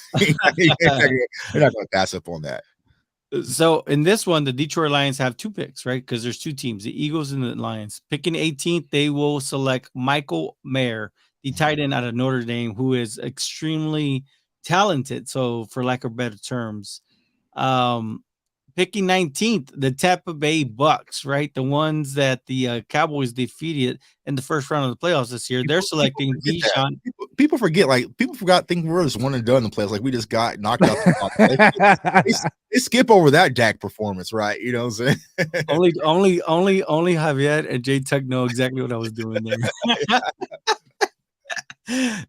You're not gonna pass up on that. So in this one, the Detroit Lions have 2 picks, right? Because there's 2 teams, the Eagles and the Lions. Picking 18th, they will select Michael Mayer, the tight end out of Notre Dame, who is extremely talented. So for lack of better terms, picking 19th, the Tampa Bay Bucks, right? The ones that the Cowboys defeated in the first round of the playoffs this year. They're selecting Bijan. People forget, like people forgot, think we're just one and done in the playoffs. Like we just got knocked out. They skip over that Dak performance, right? You know what I'm saying? only Javier and JTuck know exactly what I was doing there.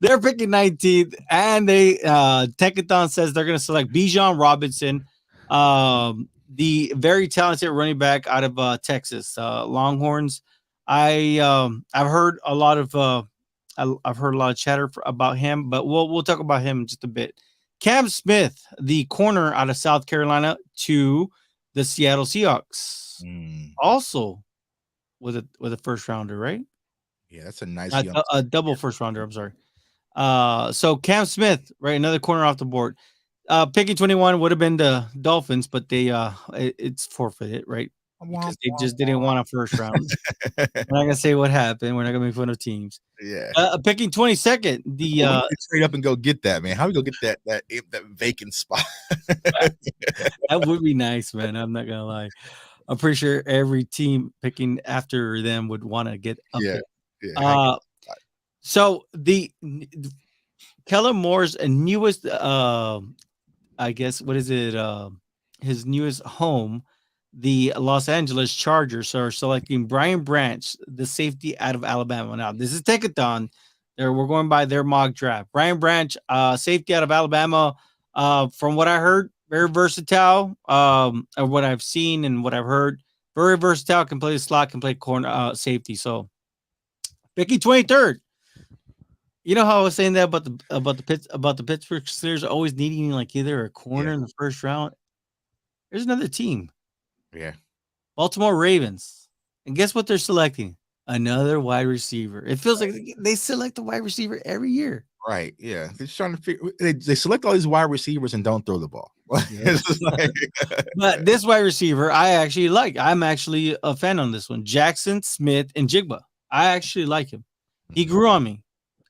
They're picking 19th, and they Techathon says they're going to select Bijan Robinson, the very talented running back out of Texas Longhorns. I've heard a lot of I've heard a lot of chatter about him, but we'll talk about him in just a bit. Cam Smith, the corner out of South Carolina, to the Seattle Seahawks, also with a first rounder, right? Yeah, that's a nice a double first rounder. I'm sorry. So Cam Smith, right, another corner off the board. Picking 21 would have been the Dolphins, but they it's forfeited, right? Because they just didn't want a first round. We're not gonna say what happened. We're not gonna make fun of teams. Yeah. Picking 22nd, the straight up and go get that, man. How we go get that vacant spot? That would be nice, man. I'm not gonna lie. I'm pretty sure every team picking after them would want to get up there. Yeah. So the Kellen Moore's newest, I guess, what is it? His newest home, the Los Angeles Chargers, are selecting Brian Branch, the safety out of Alabama. Now, this is Techathon. We're going by their mock draft. Brian Branch, safety out of Alabama. From what I heard, very versatile. Or what I've seen and what I've heard, very versatile. Can play the slot, can play corner, safety. So, picking 23rd. You know how I was saying that about the Pittsburgh Steelers always needing like either a corner in the first round. There's another team. Yeah. Baltimore Ravens. And guess what they're selecting? Another wide receiver. It feels like they select a wide receiver every year. Right. Yeah. They're just trying to figure. They select all these wide receivers and don't throw the ball. Yeah. But this wide receiver, I actually like. I'm actually a fan on this one. Jackson Smith and Jigba. I actually like him. He grew on me.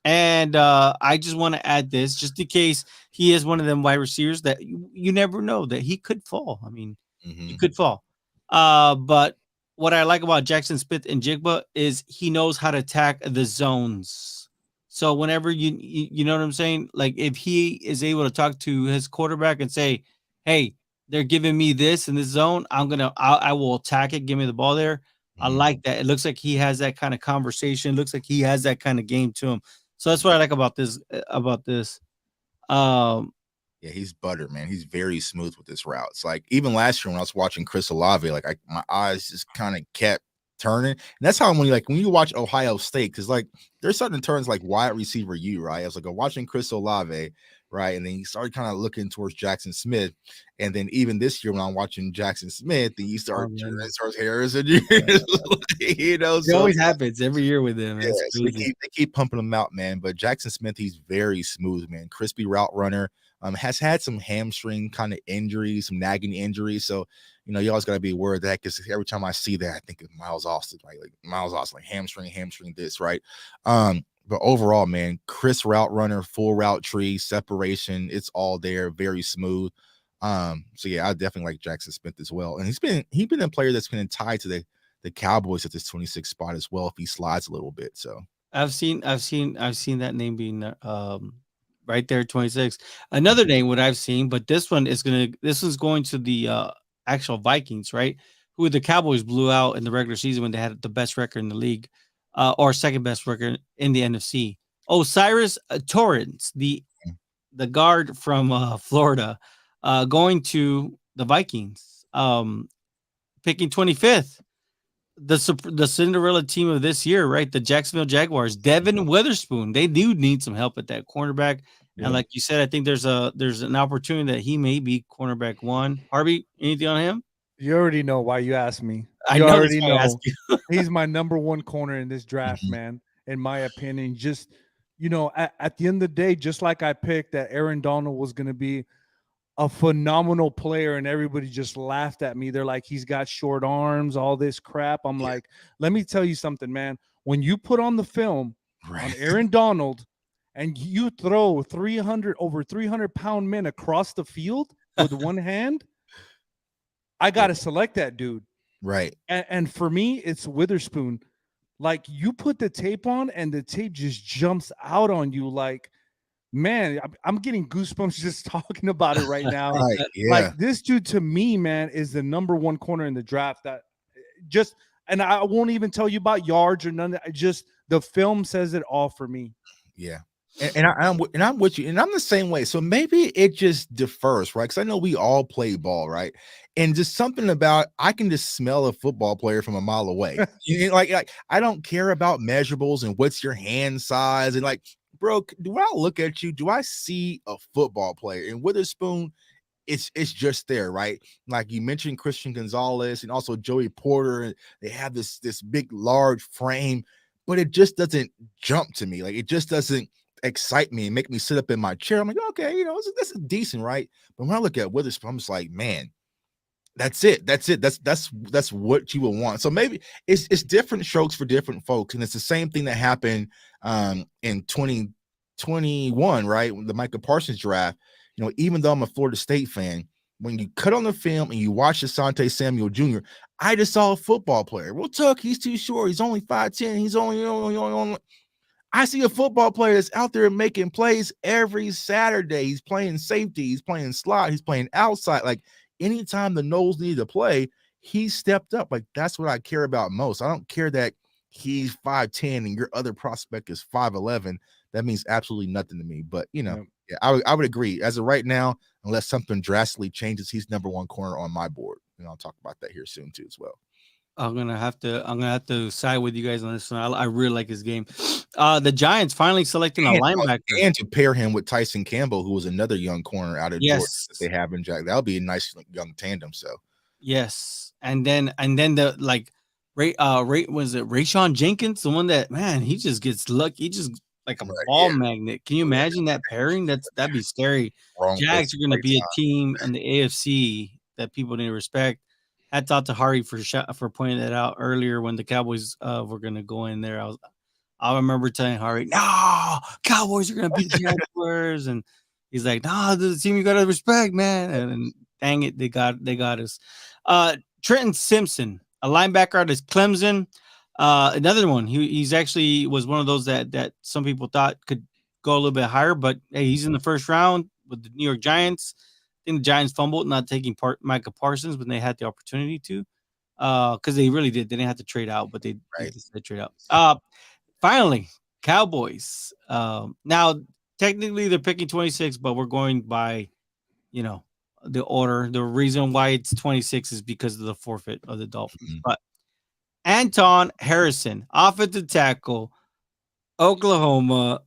And I just want to add this just in case he is one of them wide receivers that you never know that he could fall. I mean, he could fall. But what I like about Jackson Smith and Jigba is he knows how to attack the zones. So whenever you know what I'm saying, like if he is able to talk to his quarterback and say, "Hey, they're giving me this in this zone, I will attack it. Give me the ball there." I like that. It looks like he has that kind of conversation. Looks like he has that kind of game to him. So that's what I like about this. Yeah, he's butter, man. He's very smooth with his routes. Like even last year when I was watching Chris Olave, like my eyes just kind of kept turning. And that's how when you watch Ohio State, because like there's certain turns like wide receiver you, right? I was like watching Chris Olave, right? And then you started kind of looking towards Jackson Smith. And then even this year when I'm watching Jackson Smith, then you start turning towards Harris, and you know, it always happens every year with him. Yeah, so they keep pumping him out, man. But Jackson Smith, he's very smooth, man. Crispy route runner. Has had some hamstring kind of injuries, some nagging injuries. So, you know, you always got to be aware of that because every time I see that, I think of Miles Austin, right? Like Miles Austin, like hamstring this, right? But overall, man, crisp route runner, full route tree, separation, it's all there, very smooth. So yeah, I definitely like Jackson Smith as well. And he's been a player that's been tied to the Cowboys at this 26th spot as well if he slides a little bit. So I've seen that name being right there 26. Another name what I've seen, but this is going to the actual Vikings, right? Who the Cowboys blew out in the regular season when they had the best record in the league, or second best record in the NFC. Osiris Torrance, the guard from Florida, going to the Vikings. Picking 25th. the Cinderella team of this year, right? The Jacksonville Jaguars, Devin Witherspoon. They do need some help at that cornerback. And Yeah. like you said, I think there's an opportunity that he may be cornerback one. Harvey, anything on him? You already know why you asked me. I You know that's already why I asked know. you. He's my number one corner in this draft, Mhm. man. In my opinion, just at the end of the day, just like I picked that Aaron Donald was going to be a phenomenal player, and everybody just laughed at me. They're like, he's got short arms, all this crap. I'm Yeah. like, let me tell you something, man. When you put on the film on Right. Aaron Donald and you throw 300-pound men across the field with one hand, I got to select that dude. Right. And for me, it's Witherspoon. Like, you put the tape on and the tape just jumps out on you. Like, man, I'm getting goosebumps just talking about it right now. Right. Like, Yeah. this dude to me, man, is the number one corner in the draft. That just, and I won't even tell you about yards or none of that. Just the film says it all for me. Yeah. I'm with you, and I'm the same way. So maybe it just differs, right? Because I know we all play ball, right? And just something about I can just smell a football player from a mile away. Like I don't care about measurables and what's your hand size and like, bro, do I look at you? Do I see a football player? And Witherspoon, it's just there, right? Like you mentioned Christian Gonzalez and also Joey Porter, and they have this big, large frame, but it just doesn't jump to me. Like it just doesn't excite me and make me sit up in my chair. I'm like, okay, this is decent, right? But when I look at Witherspoon, I'm just like, man, that's it. That's what you would want. So maybe it's different strokes for different folks, and it's the same thing that happened in 2021, right? When the Micah Parsons draft. Even though I'm a Florida State fan, when you cut on the film and you watch Asante Samuel Jr., I just saw a football player. Well, Tuck, he's too short. He's only 5'10". He's only. I see a football player that's out there making plays every Saturday. He's playing safety. He's playing slot. He's playing outside. Like anytime the nose needed to play, he stepped up. Like that's what I care about most. I don't care that he's 5'10" and your other prospect is 5'11". That means absolutely nothing to me. But Yep. yeah, I would agree. As of right now, unless something drastically changes, he's number one corner on my board. And I'll talk about that here soon too as well. I'm gonna have to side with you guys on this one. I really like his game. The Giants finally selecting a linebacker. And to pair him with Tyson Campbell, who was another young corner out of Georgia Yes. that they have in Jack. That'll be a nice young tandem. So Yes, and then the was it Rayshawn Jenkins, the one that man he just gets lucky, he just like a Right, ball yeah. magnet. Can you imagine that pairing? That'd be scary. wrong Jags place, are going to right be a time. team in the AFC that people need to respect. Hats out to Hari for pointing that out earlier when the Cowboys were going to go in there. I remember telling Hari, no, Cowboys are going to beat the Jaguars, and he's like, no, this is the team you got to respect, man. And dang it, they got us. Trenton Simpson, a linebacker out of Clemson. Another one. He's actually was one of those that some people thought could go a little bit higher, but hey, he's in the first round with the New York Giants. I think the Giants fumbled not taking Micah Parsons when they had the opportunity to, because they really did. They didn't have to trade out, but they decided to trade out. Finally, Cowboys. Now technically they're picking 26, but we're going by, the order. The reason why it's 26 is because of the forfeit of the Dolphins. Mhm. But Anton Harrison, offensive tackle, Oklahoma.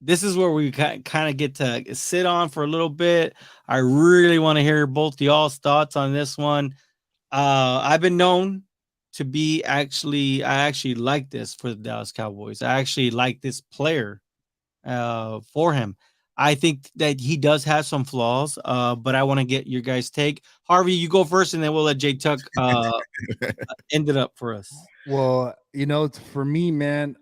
This is where we kind of get to sit on for a little bit. I really want to hear both y'all's thoughts on this one. I've been known to be I actually like this for the Dallas Cowboys. I actually like this player for him. I think that he does have some flaws, but I want to get your guys' take. Harvey, you go first, and then we'll let JTuck end it up for us. Well, for me, man,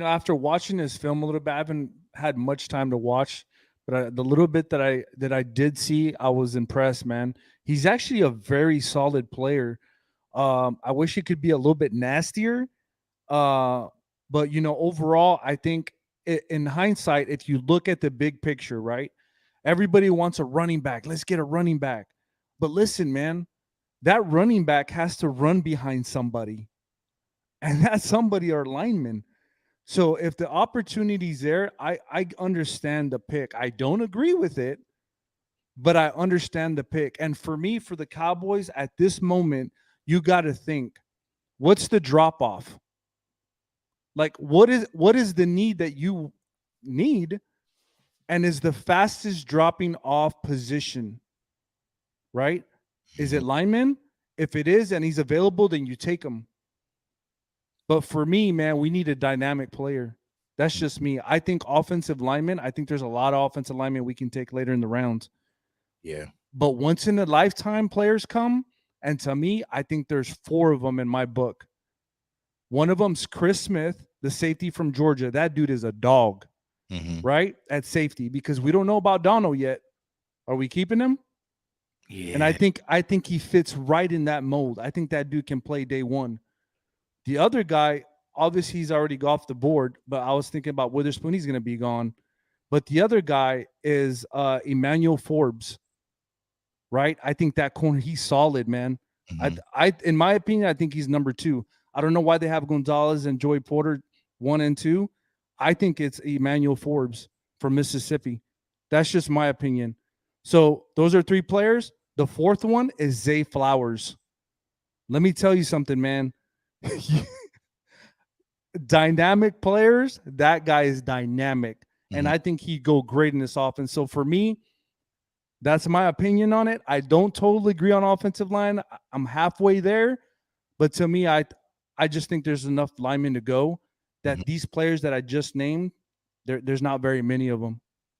after watching this film a little bit, I haven't had much time to watch, but the little bit that I did see, I was impressed, man. He's actually a very solid player. I wish he could be a little bit nastier, but overall, I think in hindsight, if you look at the big picture, right, everybody wants a running back. Let's get a running back. But listen, man, that running back has to run behind somebody, and that somebody are linemen. So if the opportunity's there, I understand the pick. I don't agree with it, but I understand the pick. And for me, for the Cowboys at this moment, you got to think What's the drop off? Like, what is the need that you need, and is the fastest dropping off position, right? Is it Mhm. lineman? If it is and he's available, then you take him. But for me, man, we need a dynamic player. That's just me. I think offensive linemen, I think there's a lot of offensive linemen we can take later in the rounds. Yeah. But once in a lifetime players come, and to me, I think there's 4 of them in my book. One of them's Chris Smith, the safety from Georgia. That dude is a dog, Hmm. right? At safety, because we don't know about Donald yet. Are we keeping him? And I Yeah. think he fits right in that mold. I think that dude can play day one. The other guy, obviously, he's already off the board, but I was thinking about Witherspoon. He's going to be gone. But the other guy is Emmanuel Forbes, right? I think that corner, he's solid, man. Hmm. In my opinion, I think he's number 2. I don't know why they have Gonzalez and Joey Porter 1 and 2. I think it's Emmanuel Forbes from Mississippi. That's just my opinion. So those are 3 players. The 4th one is Zay Flowers. Let me tell you something, man. Dynamic players, that guy is dynamic. And Hmm. I think he'd go great in this offense. So for me, that's my opinion on it. I don't totally agree on offensive line. I'm halfway there, but to me, I just think there's enough linemen to go Hmm. that these players that I just named, there's not very many of them.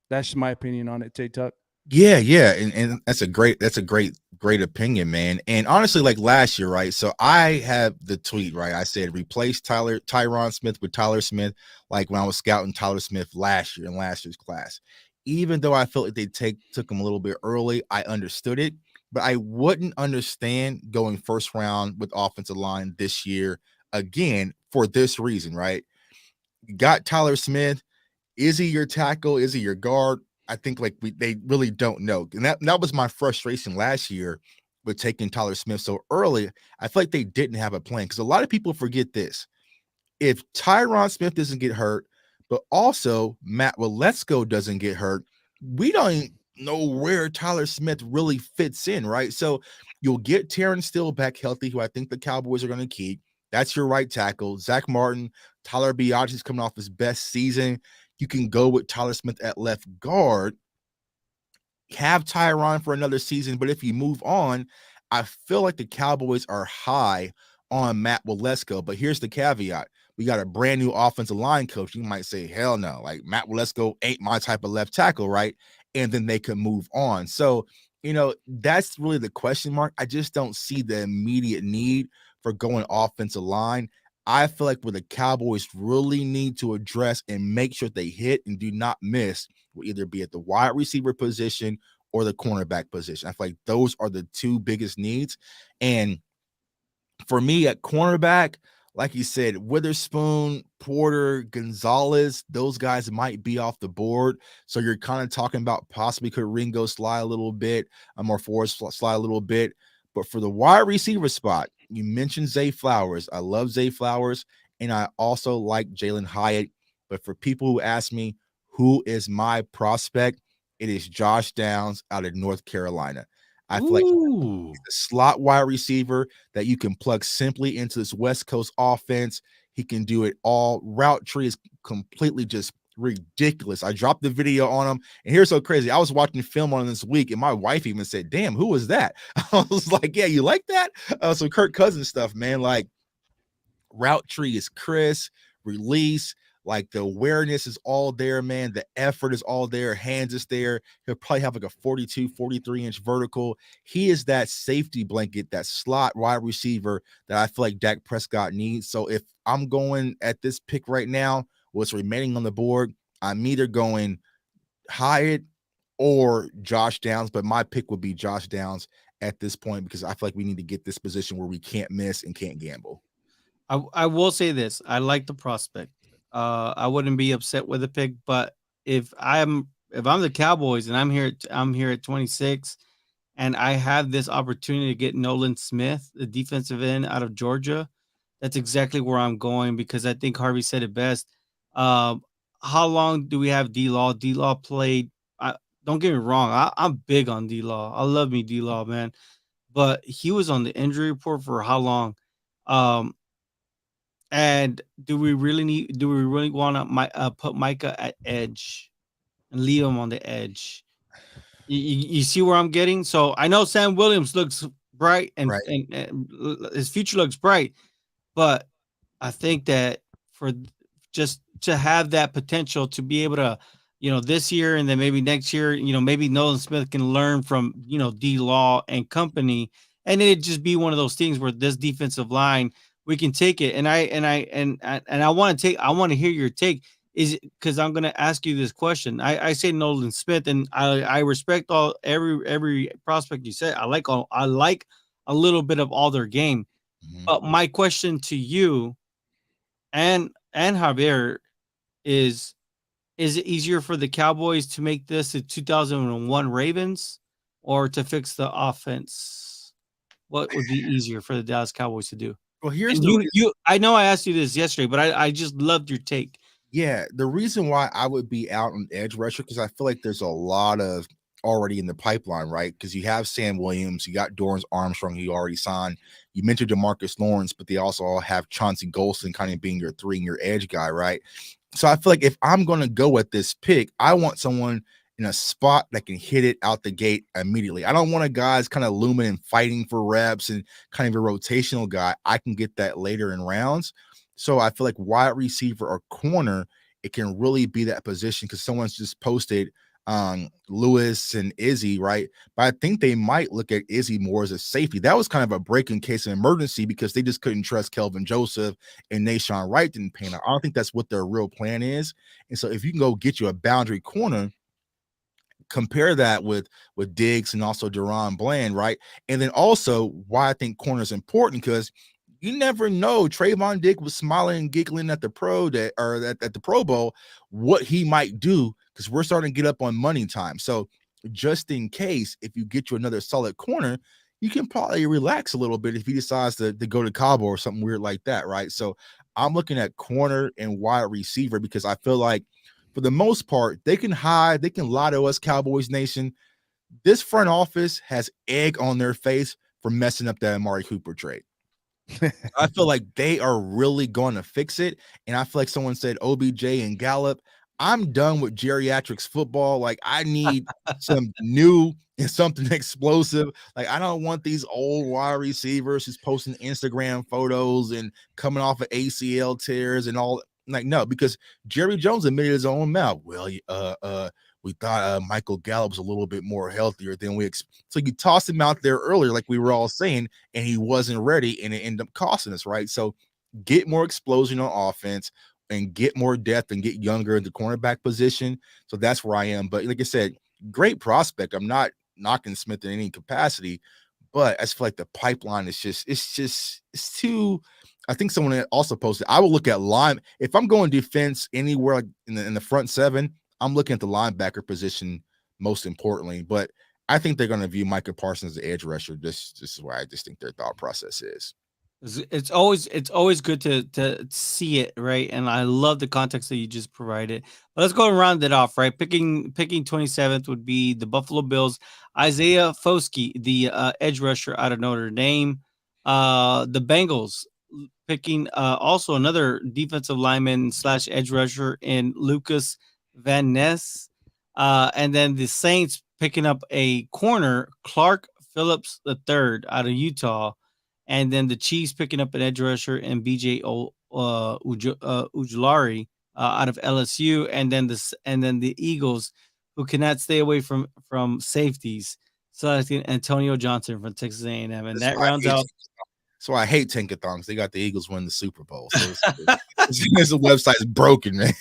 That's just my opinion on it, JTuck. Yeah, yeah, and that's a great opinion, man. And honestly, like last year, right? So I have the tweet, right? I said replace Tyron Smith with Tyler Smith, like when I was scouting Tyler Smith last year in last year's class. Even though I felt like took him a little bit early, I understood it, but I wouldn't understand going first round with offensive line this year again for this reason, right? You got Tyler Smith. Is he your tackle? Is he your guard? I think like they really don't know. And that was my frustration last year with taking Tyler Smith so early. I feel like they didn't have a plan because a lot of people forget this. If Tyron Smith doesn't get hurt, but also Matt Waletzko doesn't get hurt, we don't even know where Tyler Smith really fits in, right? So you'll get Terrence Steele back healthy, who I think the Cowboys are going to keep. That's your right tackle. Zach Martin, Tyler Biaggi's coming off his best season. You can go with Tyler Smith at left guard, have Tyron for another season, but if you move on, I feel like the Cowboys are high on Matt Waletzko. But here's the caveat: we got a brand new offensive line coach. You might say, "Hell no!" Like Matt Waletzko ain't my type of left tackle, right? And then they can move on. So that's really the question mark. I just don't see the immediate need for going offensive line. I feel like what the Cowboys really need to address and make sure they hit and do not miss will either be at the wide receiver position or the cornerback position. I feel like those are the 2 biggest needs. And for me at cornerback, like you said, Witherspoon, Porter, Gonzalez, those guys might be off the board. So you're kind of talking about possibly could Ringo slide a little bit, or Forrest slide a little bit. But for the wide receiver spot, you mentioned Zay Flowers. I love Zay Flowers, and I also like Jalen Hyatt. But for people who ask me who is my prospect, it is Josh Downs out of North Carolina. I feel like Ooh. the slot wide receiver that you can plug simply into this West Coast offense. He can do it all. Route tree is completely just ridiculous. I dropped the video on him, and here's so crazy. I was watching film on him this week, and my wife even said, "Damn, who was that?" I was like, "Yeah, you like that?" Some Kirk Cousins stuff, man. Like route tree is crisp, release, like the awareness is all there, man. The effort is all there, hands is there. He'll probably have like a 42, 43-inch vertical. He is that safety blanket, that slot wide receiver that I feel like Dak Prescott needs. So if I'm going at this pick right now, what's remaining on the board, I'm either going Hyatt or Josh Downs, but my pick would be Josh Downs at this point because I feel like we need to get this position where we can't miss and can't gamble. I will say this. I like the prospect. I wouldn't be upset with the pick, but if I'm the Cowboys and I'm here at 26 and I have this opportunity to get Nolan Smith, the defensive end out of Georgia, that's exactly where I'm going because I think Harvey said it best. Um, how long do we have D Law? D Law played. Don't get me wrong. I'm big on D Law. I love me D Law, man. But he was on the injury report for how long? Um, And do we really want to put Micah at edge and leave him on the edge? You see where I'm getting? So I know Sam Williams looks bright Right. and his future looks bright, but I think that for just to have that potential to be able to, this year and then maybe next year, maybe Nolan Smith can learn from, D Law and company, and it'd just be one of those things where this defensive line we can take it. And I want to hear your take. Is because I'm going to ask you this question. I say Nolan Smith, and I respect every prospect you said. I like a little bit of all their game. Mhm. But my question to you and Javier is it easier for the Cowboys to make this a 2001 Ravens or to fix the offense? What would be easier for the Dallas Cowboys to do? Well, here's And the reason. I know I asked you this yesterday, but I just loved your take. Yeah, the reason why I would be out on edge rusher because I feel like there's a lot of already in the pipeline, right? Because you have Sam Williams, you got Dorrance Armstrong, who you already signed. You mentioned Demarcus Lawrence, but they also all have Chauncey Golston kind of being your 3 and your edge guy, right? So I feel like if I'm going to go with this pick, I want someone in a spot that can hit it out the gate immediately. I don't want a guy's kind of looming and fighting for reps and kind of a rotational guy. I can get that later in rounds. So I feel like wide receiver or corner, it can really be that position because someone's just posted Lewis and Izzy, right? But I think they might look at Izzy more as a safety. That was kind of a break in case of emergency because they just couldn't trust Kelvin Joseph and Nashawn Wright didn't pan out. I don't think that's what their real plan is. And so if you can go get you a boundary corner, compare that with Diggs and also Deron Bland, right? And then also why I think corner is important because you never know. Trayvon Diggs was smiling and giggling at the at the Pro Bowl, what he might do because we're starting to get up on money time. So just in case, if you get you another solid corner, you can probably relax a little bit if he decides to go to Cabo or something weird like that, right? So I'm looking at corner and wide receiver because I feel like for the most part, they can hide, they can lie to us, Cowboys Nation. This front office has egg on their face for messing up that Amari Cooper trade. I feel like they are really going to fix it. And I feel like someone said OBJ and Gallup. I'm done with geriatrics football. Like, I need some new and something explosive. Like, I don't want these old wide receivers who's posting Instagram photos and coming off of ACL tears and all. Like, no, because Jerry Jones admitted his own mouth. Well, we thought Michael Gallup was a little bit more healthier than we expected. So you tossed him out there earlier, like we were all saying, and he wasn't ready, and it ended up costing us, right? So get more explosion on offense and get more depth and get younger in the cornerback position. So that's where I am. But like I said, great prospect. I'm not knocking Smith in any capacity, but I just feel like the pipeline is it's too. I think someone also posted. I will look at line if I'm going defense anywhere like in the front 7. I'm looking at the linebacker position most importantly, but I think they're going to view Micah Parsons as the edge rusher. This is why I just think their thought process is. It's always good to see it, right? And I love the context that you just provided. But let's go and round it off, right? Picking 27th would be the Buffalo Bills, Isaiah Foskey, the edge rusher out of Notre Dame. The Bengals picking also another defensive lineman / edge rusher in Lucas Van Ness. And then the Saints picking up a corner, Clark Phillips III out of Utah. And then the Chiefs picking up an edge rusher and BJ Ujulari out of LSU, and then the Eagles, who cannot stay away from safeties, selecting Antonio Johnson from Texas A&M, and that rounds out. So I hate Tankathons. They got the Eagles win the Super Bowl. So the website is broken, man.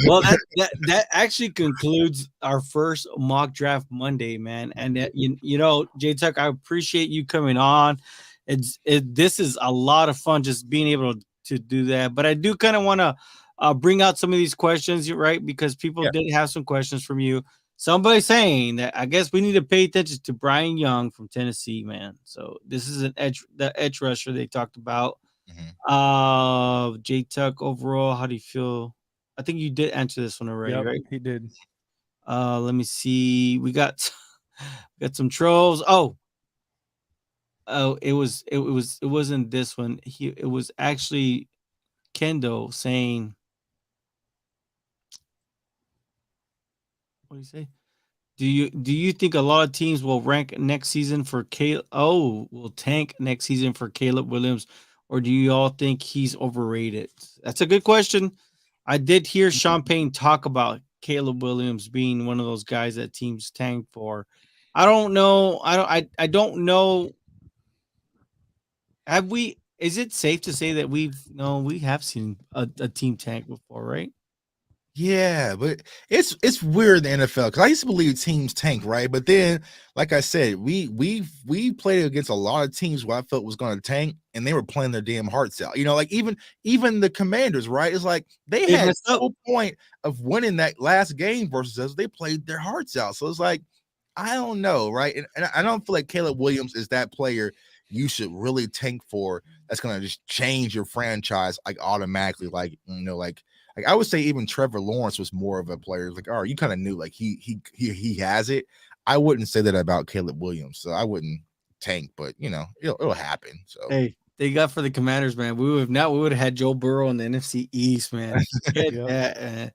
Well, that actually concludes our first mock draft Monday, man. And JTuck, I appreciate you coming on. This is a lot of fun just being able to do that. But I do kind of want to bring out some of these questions, right? Because people did have some questions from you. Somebody saying that I guess we need to pay attention to Brian Young from Tennessee, man. So this is the edge rusher they talked about. Mm-hmm. JTuck, overall, how do you feel? I think you did answer this one already, right? He did. Let me see. We got some trolls. Oh, Oh, it wasn't this one. It was actually Kendo saying, what do you say? Do you think a lot of teams will rank next season for Caleb? Oh, will tank next season for Caleb Williams, or do you all think he's overrated? That's a good question. I did hear Sean Payne talk about Caleb Williams being one of those guys that teams tank for. I don't know. I don't know. Have we? Is it safe to say that we have seen a team tank before, right? Yeah, but it's weird in the NFL because I used to believe teams tank, right? But then, like I said, we played against a lot of teams who I felt was going to tank, and they were playing their damn hearts out. You know, like even the Commanders, right? It's like they They had messed up. no point of winning that last game versus us. They played their hearts out. So it's like I don't know, right? And I don't feel like Caleb Williams is that player you should really tank for. That's going to just change your franchise like automatically, like I would say even Trevor Lawrence was more of a player. Like, oh, you kind of knew like he has it. I wouldn't say that about Caleb Williams. So I wouldn't tank, but it'll happen. So Hey, they got for the Commanders, man. We would have had Joe Burrow in the NFC East, man. Forget Yep. that, man.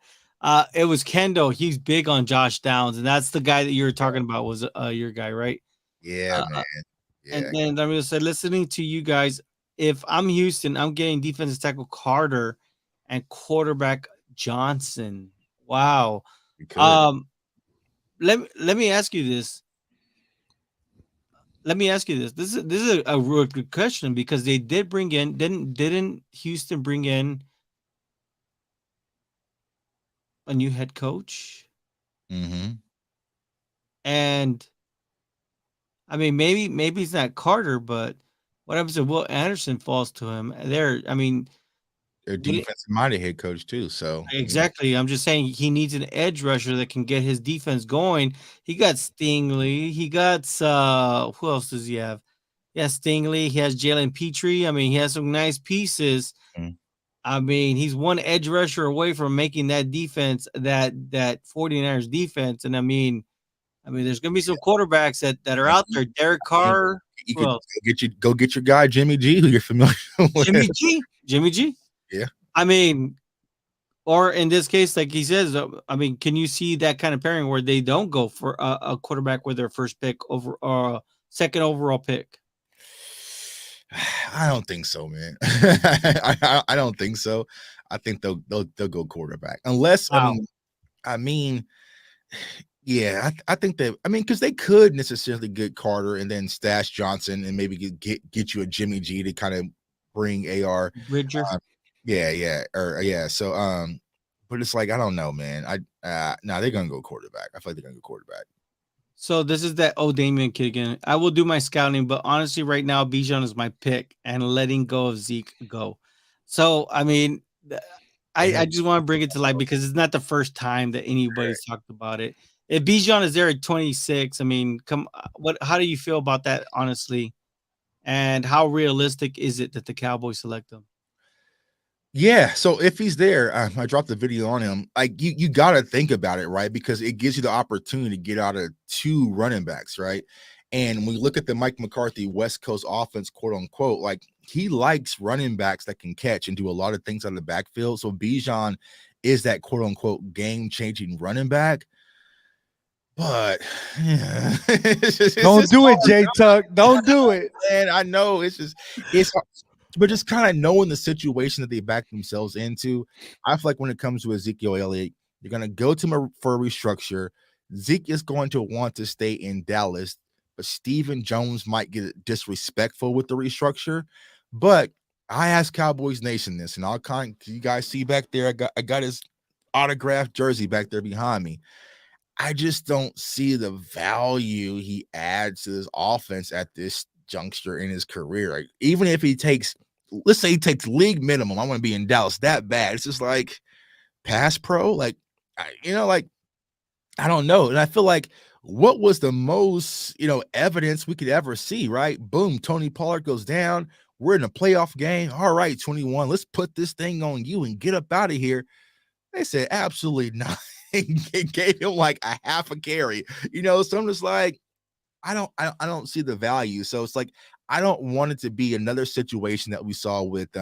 It was Kendo. He's big on Josh Downs, and that's the guy that you were talking about. Was your guy, right? yeah, Uh, man. and Yeah. then I'm gonna say, listening to you guys, if I'm Houston, I'm getting defensive tackle Carter and quarterback Johnson. Wow. You could. Um, let me ask you this. Let me ask you this. This is a real good question because they did bring in didn't Houston bring in a new head coach? Mm-hmm. And I mean maybe it's not Carter, but what happens if Will Anderson falls to him? There, I mean, Their would it, defensive minded head coach too. So exactly. I'm just saying he needs an edge rusher that can get his defense going. He got Stingley. He got who else does he have? Yeah, Stingley. He has Jalen Petrie. I mean, he has some nice pieces. Mhm. I mean, he's one edge rusher away from making that defense that 49ers defense. And I mean, there's gonna be some quarterbacks that are out there. Derek you Carr. you Who could else? go get your guy Jimmy G, who you're familiar with. Jimmy G. Jimmy G. Yeah. I mean, or in this case, like he says, I mean, can you see that kind of pairing where they don't go for a quarterback with their first pick over second overall pick? I don't think so, man. I don't think so. I think they'll go quarterback unless Wow. I mean, yeah, I think that because they could necessarily get Carter and then stash Johnson and maybe get you a Jimmy G to kind of bring AR. Bridger. Yeah. So but it's like I don't know, man. No, they're gonna go quarterback. I feel like they're gonna go quarterback. So this is that Damian kid again. I will do my scouting, but honestly, right now, Bijan is my pick, and letting go of Zeke go. So I mean, I just want to bring it to light because it's not the first time that anybody's talked about it. If Bijan is there at 26, I mean, how do you feel about that, honestly? And how realistic is it that the Cowboys select him? Yeah, so if he's there, I dropped the video on him. Like you got to think about it, right? Because it gives you the opportunity to get out of two running backs, right? And when we look at the Mike McCarthy West Coast offense, quote unquote, like he likes running backs that can catch and do a lot of things out of the backfield. So Bijan is that quote unquote game changing running back. But yeah, Don't do it, JTuck. Don't do it. and I know it's but just kind of knowing the situation that they back themselves into, I feel like when it comes to Ezekiel Elliott, you're going to go to him for a restructure. Zeke is going to want to stay in Dallas, but Stephen Jones might get disrespectful with the restructure. But I asked Cowboys Nation this, and you guys see back there, I got his autographed jersey back there behind me. I just don't see the value he adds to this offense at this juncture in his career. Like, even if let's say he takes league minimum, I want to be in Dallas that bad. It's just like pass pro. Like, I don't know. And I feel like what was the most, evidence we could ever see, right? Boom, Tony Pollard goes down. We're in a playoff game. All right, 21. Let's put this thing on you and get up out of here. They said absolutely not. It gave him like a half a carry, so I'm just like, I don't see the value. So it's like I don't want it to be another situation that we saw with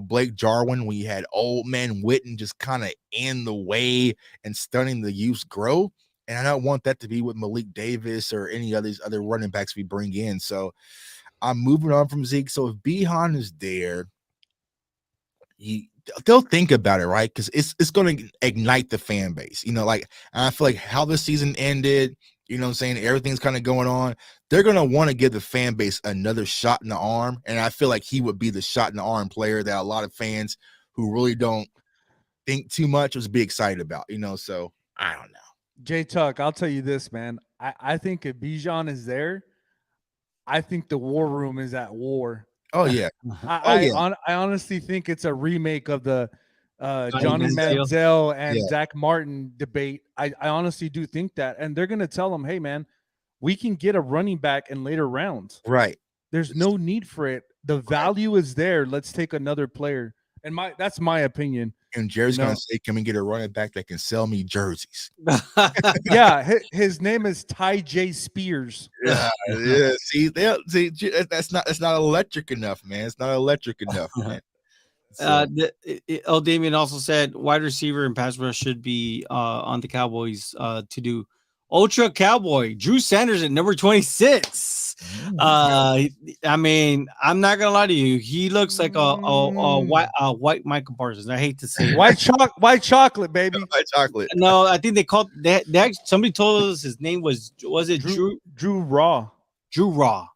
Blake Jarwin, when you had old man Witten just kind of in the way and stunning the youth's growth. And I don't want that to be with Malik Davis or any of these other running backs we bring in. So I'm moving on from Zeke. So if Bijan is there, they'll think about it, right? Because it's going to ignite the fan base. Like, and I feel like how the season ended, what I'm saying? Everything's kind of going on. They're going to want to give the fan base another shot in the arm. And I feel like he would be the shot in the arm player that a lot of fans who really don't think too much would be excited about, So I don't know. JTuck, I'll tell you this, man. I think if Bijan is there, I think the war room is at war. Oh, yeah. I honestly think it's a remake of the Johnny Manziel and Zach Martin debate. I honestly do think that. And they're going to tell him, hey, man, we can get a running back in later rounds. Right. There's no need for it. The value is there. Let's take another player. And that's my opinion. And Jerry's going to say, can we get a running back that can sell me jerseys? Yeah, his name is Ty J. Spears. Yeah. See, that's not electric enough, man. It's not electric enough, man. So. Damien also said wide receiver and pass rush should be on the Cowboys to do. Ultra Cowboy Drew Sanders at number 26. I mean, I'm not gonna lie to you. He looks like a white Michael Parsons. I hate to say white chocolate, baby. White chocolate. No, I think they called that. Somebody told us his name was it Drew Raw. Drew Raw.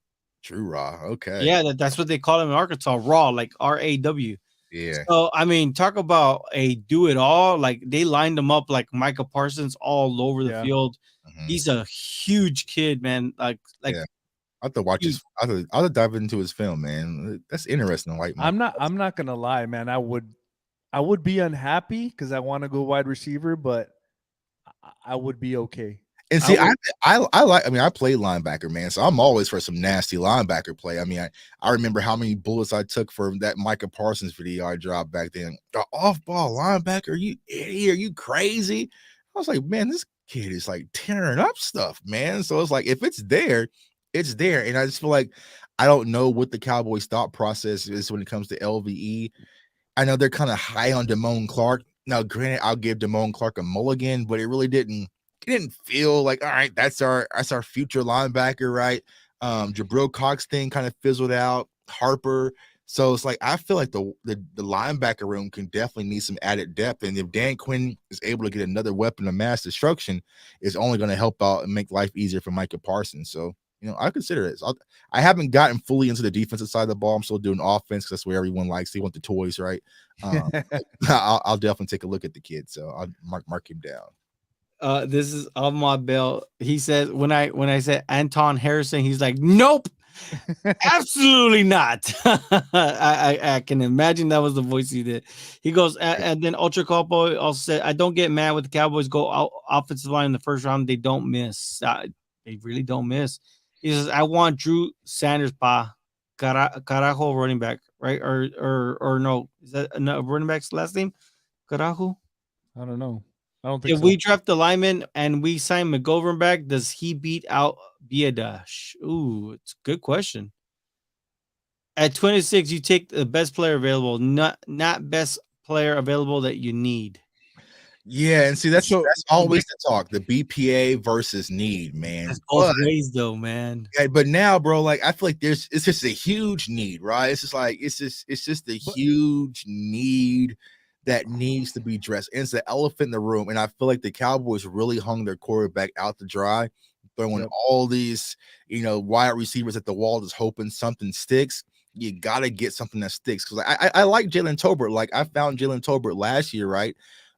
Okay. Yeah, that's what they call him in Arkansas. Raw, like RAW. Yeah. So I mean, talk about a do it all. Like they lined him up like Michael Parsons all over the field. Mm-hmm. He's a huge kid, man. Like yeah. I have to watch his. I have to dive into his film, man. That's interesting. White. I'm not gonna lie, man. I would be unhappy because I want to go wide receiver, but I would be okay. And see, I like. I mean, I played linebacker, man. So I'm always for some nasty linebacker play. I mean, I remember how many bullets I took for that Micah Parsons video I dropped back then. The off-ball linebacker, you idiot? Are you crazy? I was like, man, this kid is like tearing up stuff, man. So it's like if it's there, it's there. And I just feel like I don't know what the Cowboys' thought process is when it comes to LVE. I know they're kind of high on Damone Clark. Now, granted, I'll give Damone Clark a mulligan, but it really didn't feel like, all right, that's our future linebacker, right? Jabril Cox thing kind of fizzled out. Harper. So it's like I feel like the linebacker room can definitely need some added depth. And if Dan Quinn is able to get another weapon of mass destruction, it's only going to help out and make life easier for Micah Parsons. So, I consider it. I haven't gotten fully into the defensive side of the ball. I'm still doing offense because that's where everyone likes. They want the toys, right? I'll definitely take a look at the kid. So I'll mark him down. This is on my belt. He says when I said Anton Harrison, he's like, nope, absolutely not. I can imagine that was the voice he did. He goes, and then Ultra Cowboy also said, I don't get mad with the Cowboys go out offensive line in the first round. They don't miss. They really don't miss. He says, I want Drew Sanders Carajo running back, right? Or no, is that a running back's last name? Carajo? I don't know. I don't think if we draft the lineman and we sign McGovern back, does he beat out Biadash? Ooh, it's a good question. At 26, you take the best player available, not best player available that you need. Yeah, and see that's always the talk, the BPA versus need, man. That's both ways though, man. Yeah, but now, bro, like I feel like it's just a huge need, right? It's just a huge need that needs to be addressed. And it's the elephant in the room. And I feel like the Cowboys really hung their quarterback out to dry, throwing all these, wide receivers at the wall, just hoping something sticks. You got to get something that sticks. Because I like Jalen Tolbert. Like I found Jalen Tolbert last year, right?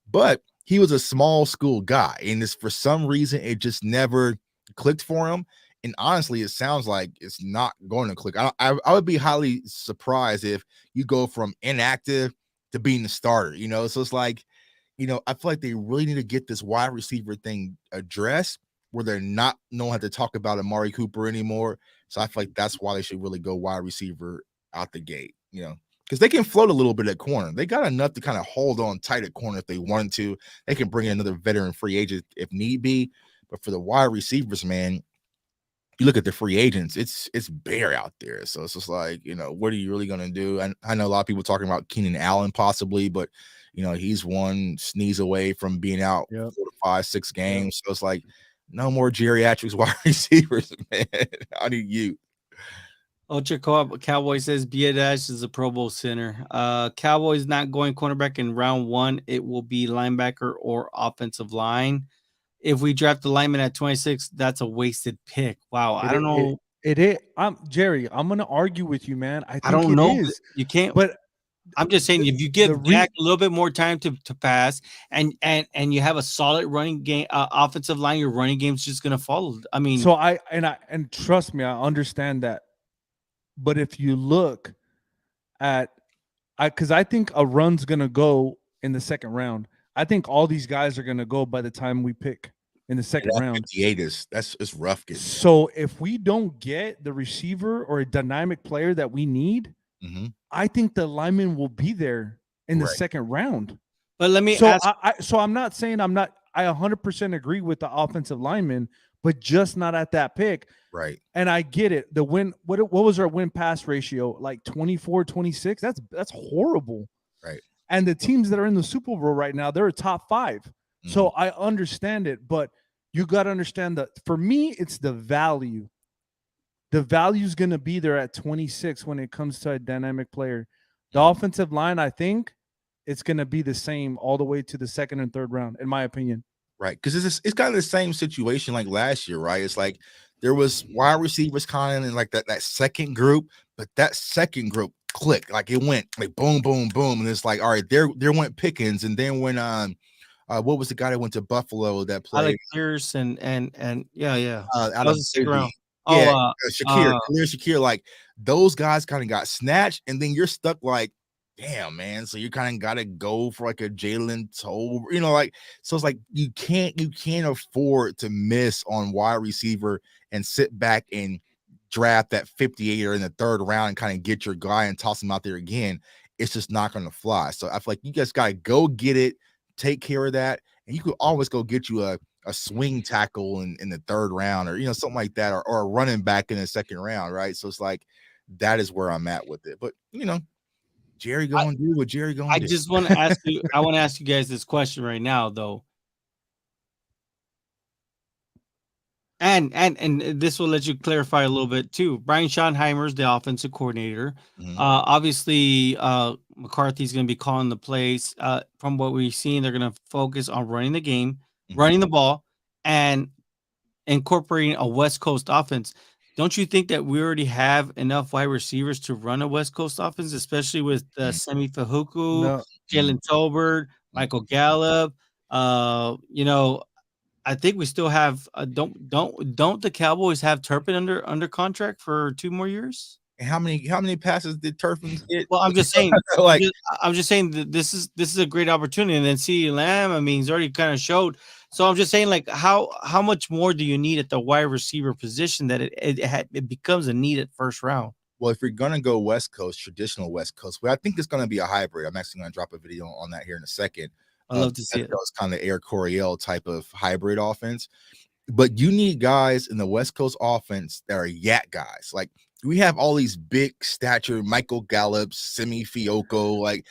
But he was a small school guy. And for some reason, it just never clicked for him. And honestly, it sounds like it's not going to click. I would be highly surprised if you go from inactive to being the starter, So it's like, I feel like they really need to get this wide receiver thing addressed where they're not knowing how to talk about Amari Cooper anymore. So I feel like that's why they should really go wide receiver out the gate, because they can float a little bit at corner. They got enough to kind of hold on tight at corner if they wanted to. They can bring in another veteran free agent if need be. But for the wide receivers, man, you look at the free agents, it's bare out there. So it's just like, what are you really gonna do? And I know a lot of people talking about Keenan Allen possibly, but he's one sneeze away from being out Yep. 4 to 5, 6 games. So it's like no more geriatrics wide receivers, man. I need you. Ultra Cowboy says Bia Dash is a Pro Bowl center. Cowboys not going cornerback in round 1. It will be linebacker or offensive line. If we draft the lineman at 26, that's a wasted pick. Wow, I don't know. It is. Jerry. I'm gonna argue with you, man. I I think don't it know. is. You can't. But I'm just saying, if you give Dak a little bit more time to pass, and you have a solid running game, offensive line, your running game's just gonna follow. I mean, so and trust me, I understand that. But if you look at, because I think a run's gonna go in the second round. I think all these guys are gonna go by the time we pick in the second round. 58 it's rough. So if we don't get the receiver or a dynamic player that we need, I think the lineman will be there in the second round. But let me ask. So I'm not saying I 100% agree with the offensive lineman, but just not at that pick. Right. And I get it. The win, what was our win pass ratio? Like 24-26? That's horrible. Right. And the teams that are in the Super Bowl right now, they're a top 5. So I understand it, but you got to understand that for me, it's the value. The value is going to be there at 26 when it comes to a dynamic player. The offensive line, I think it's going to be the same all the way to the second and third round, in my opinion. Right. Because it's kind of the same situation like last year, right? It's like there was wide receivers kind of in like that second group, but that second group clicked. Like it went like boom, boom, boom. And it's like, all right, there went Pickens. And then when what was the guy that went to Buffalo that played? Alec Pierce and yeah. Out of Shakir, Shakir. Like those guys kind of got snatched, and then you're stuck like, damn, man. So you kind of got to go for like a Jalen Toll, so it's like you can't afford to miss on wide receiver and sit back and draft that 58 or in the third round and kind of get your guy and toss him out there again. It's just not going to fly. So I feel like you guys got to go get it, take care of that, and you could always go get you a swing tackle in the third round or something like that, or a running back in the second round, right? So it's like that is where I'm at with it. But Jerry going to do what Jerry going to do. I just want to ask you. I want to ask you guys this question right now, though, and this will let you clarify a little bit too. Brian Schottenheimer is the offensive coordinator. Obviously, McCarthy's going to be calling the plays. From what we've seen, they're going to focus on running the game, running the ball, and incorporating a West Coast offense. Don't you think that we already have enough wide receivers to run a West Coast offense, especially with Semi Fahuku, Jalen Tolbert, Michael Gallup? I think we still have. Don't the Cowboys have Turpin under contract for 2 more years? And how many passes did Turpin get? Well, I'm just saying. I'm just saying that this is a great opportunity. And then CeeDee Lamb, I mean, he's already kind of showed. So I'm just saying, like, how much more do you need at the wide receiver position that it becomes a need at first round? Well, if you're gonna go West Coast, traditional West Coast, well, I think it's gonna be a hybrid. I'm actually gonna drop a video on that here in a second. I'd love to see it. It's kind of Air Coryell type of hybrid offense, but you need guys in the West Coast offense that are yak guys. Like we have all these big stature, Michael Gallup, Semi Fioco, like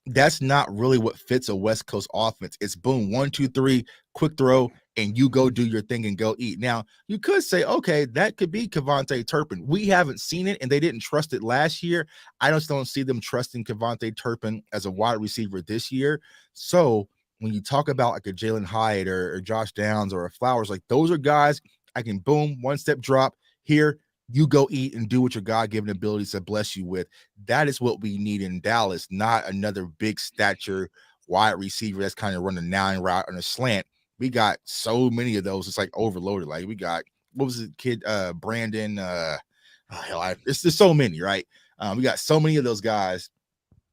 that's not really what fits a West Coast offense. It's boom, 1, 2, 3, quick throw, and you go do your thing and go eat. Now, you could say, okay, that could be Kevontae Turpin. We haven't seen it, and they didn't trust it last year. I just don't see them trusting Kevontae Turpin as a wide receiver this year. So when you talk about like a Jalen Hyatt or Josh Downs or a Flowers, like those are guys I can boom, one-step drop here. You go eat and do what your God-given abilities have blessed you with. That is what we need in Dallas, not another big stature wide receiver that's kind of running 9 route on a slant. We got so many of those. It's like overloaded. Like we got, what was the kid? Brandon. There's so many, right? We got so many of those guys.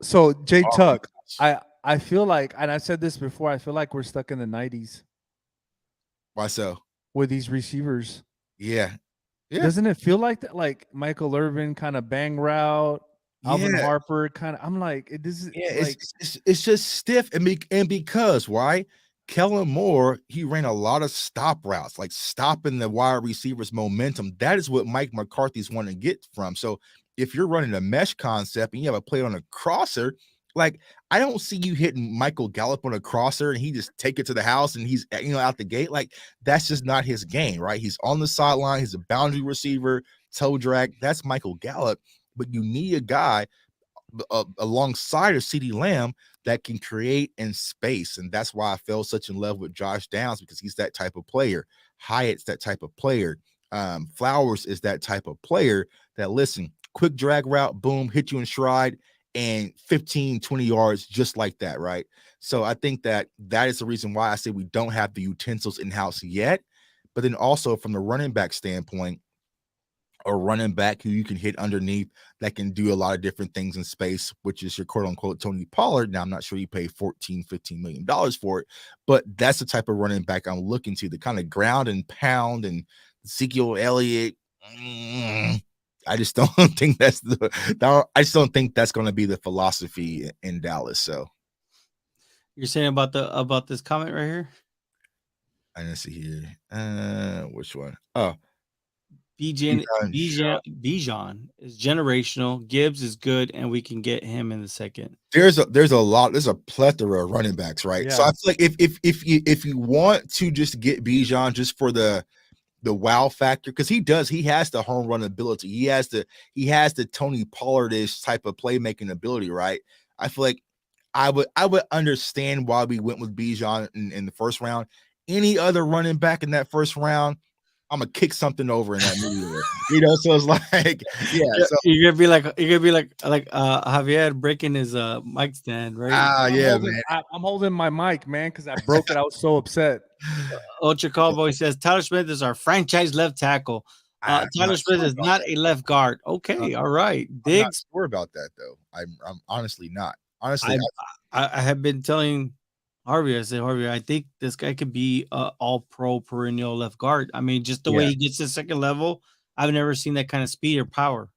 So JTuck, I feel like, and I said this before, I feel like we're stuck in the 90s. Why so? With these receivers. Yeah. Doesn't it feel like that? Like Michael Irvin kind of bang route, Alvin Harper kind of. I'm like, it's just stiff, and because why? Kellen Moore, he ran a lot of stop routes, like stopping the wide receivers' momentum. That is what Mike McCarthy's wanting to get from. So if you're running a mesh concept and you have a play on a crosser, like I don't see you hitting Michael Gallup on a crosser and he just take it to the house and he's out the gate. Like that's just not his game, right? He's on the sideline, he's a boundary receiver, toe drag. That's Michael Gallup, but you need a guy alongside of CeeDee Lamb that can create in space. And that's why I fell such in love with Josh Downs, because he's that type of player. Hyatt's that type of player. Flowers is that type of player that, listen, quick drag route, boom, hit you in stride, and 15, 20 yards just like that, right? So I think that is the reason why I say we don't have the utensils in-house yet. But then also from the running back standpoint, a running back who you can hit underneath that can do a lot of different things in space, which is your quote unquote Tony Pollard. Now, I'm not sure you pay $14-15 million for it, but that's the type of running back I'm looking to, the kind of ground and pound and Ezekiel Elliott. I just don't think I just don't think that's going to be the philosophy in Dallas. So you're saying about this comment right here? I didn't see here. Which one? Oh, Bijan is generational. Gibbs is good, and we can get him in the second. There's a plethora of running backs, right? Yeah. So I feel like if you want to just get Bijan just for the wow factor, because he has the home run ability. He has the Tony Pollard-ish type of playmaking ability, right? I feel like I would understand why we went with Bijan in the first round. Any other running back in that first round, I'm gonna kick something over in that movie. So it's like, yeah. So you're gonna be like Javier breaking his mic stand, right? Man. I'm holding my mic, man, because I broke it. I was so upset. Ultra Cowboy says Tyler Smith is our franchise left tackle. Tyler Smith is not a left guard. Okay, all right. I'm not sure about that though. I'm honestly not. Honestly, I have been telling Harvey, I think this guy could be all pro perennial left guard. I mean, just the way he gets to second level, I've never seen that kind of speed or power.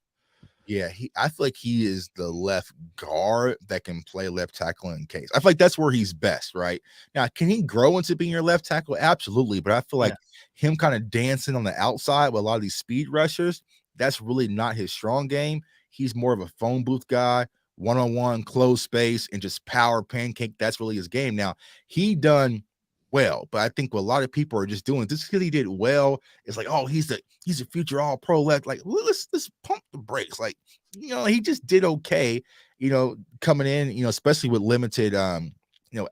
Yeah, I feel like he is the left guard that can play left tackle in case. I feel like that's where he's best, right? Now, can he grow into being your left tackle? Absolutely. But I feel like him kind of dancing on the outside with a lot of these speed rushers, that's really not his strong game. He's more of a phone booth guy, one-on-one, closed space, and just power pancake. That's really his game. Now, he done well, but I think what a lot of people are just doing, just because he did well, it's like, oh, he's a future all pro left. Like, let's pump the brakes. Like, he just did okay, coming in, especially with limited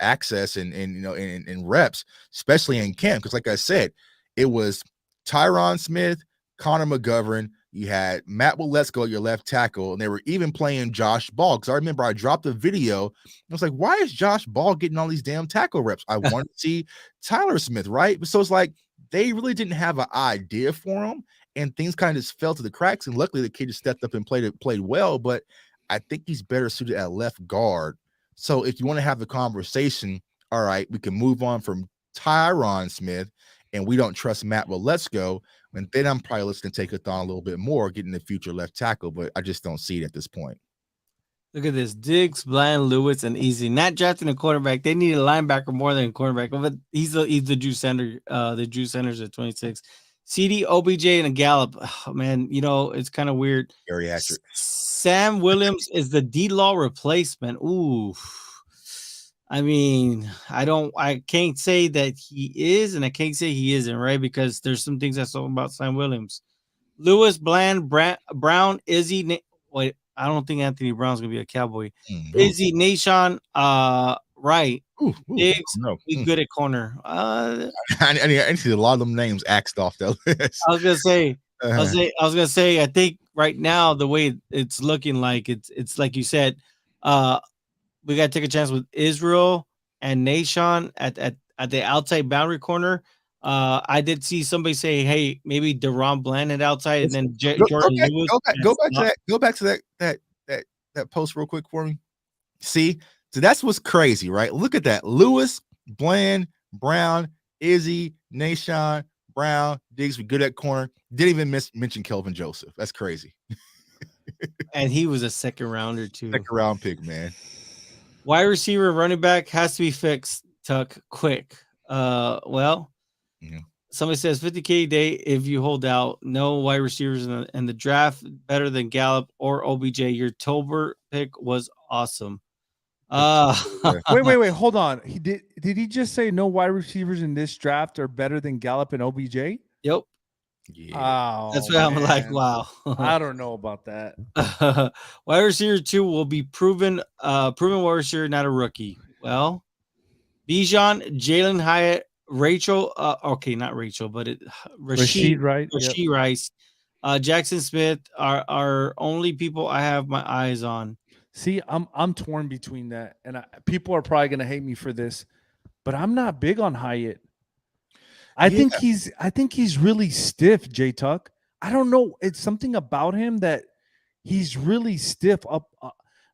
access and reps, especially in camp. Because like I said, it was Tyron Smith, Connor McGovern. You had Matt Waletzko, your left tackle, and they were even playing Josh Ball. Because I remember I dropped a video. I was like, why is Josh Ball getting all these damn tackle reps? I wanted to see Tyler Smith, right? So it's like they really didn't have an idea for him, and things kind of just fell to the cracks. And luckily, the kid just stepped up and played well. But I think he's better suited at left guard. So if you want to have the conversation, all right, we can move on from Tyron Smith, and we don't trust Matt Waletzko. And then I'm probably listening to take a thought a little bit more, getting the future left tackle, but I just don't see it at this point. Look at this. Diggs, Bland, Lewis, and Easy. Not drafting a quarterback. They need a linebacker more than a cornerback. But he's the Drew center. The Drew centers at 26. CD, OBJ, and a Gallup. Oh, man, it's kind of weird. Geriatric. Sam Williams is the D-Law replacement. Ooh. I mean, I can't say that he is, and I can't say he isn't, right? Because there's some things I saw about Sam Williams. Lewis, Bland, Brown, Izzy. Wait, I don't think Anthony Brown's gonna be a Cowboy. Izzy, Nation, right. Diggs, we good at corner. I see a lot of them names axed off the list. I was gonna say, I think right now the way it's looking like it's like you said, we got to take a chance with Israel and Nation at the outside boundary corner. I did see somebody say, "Hey, maybe Deron Bland at outside," and then Jordan Lewis. Go back to that post real quick for me. See, so that's what's crazy, right? Look at that: Lewis, Bland, Brown, Izzy, Nation, Brown, Diggs. We good at corner. Didn't even mention Kelvin Joseph. That's crazy. And he was a second rounder too. Second round pick, man. Wide receiver, running back has to be fixed. Tuck, quick. Well, Yeah. somebody says 50K a day if you hold out. No wide receivers in the draft better than Gallup or OBJ. Your Tolbert pick was awesome. Uh, Yeah. Wait. Hold on. Did he just say no wide receivers in this draft are better than Gallup and OBJ? yep. Yeah. That's Oh why I'm like, man, wow. I don't know about that. Wide receiver 2 will be proven wide receiver, not a rookie. Well, Bijan, Jalen Hyatt, Rachel, okay, not Rachel, but Rashid, Rashid, right? Yep. Rashid Rice, Jackson Smith are only people I have my eyes on. See, I'm torn between that, and people are probably gonna hate me for this, but I'm not big on Hyatt. Yeah. I think he's really stiff, JTuck. I don't know. It's something about him that he's really stiff up.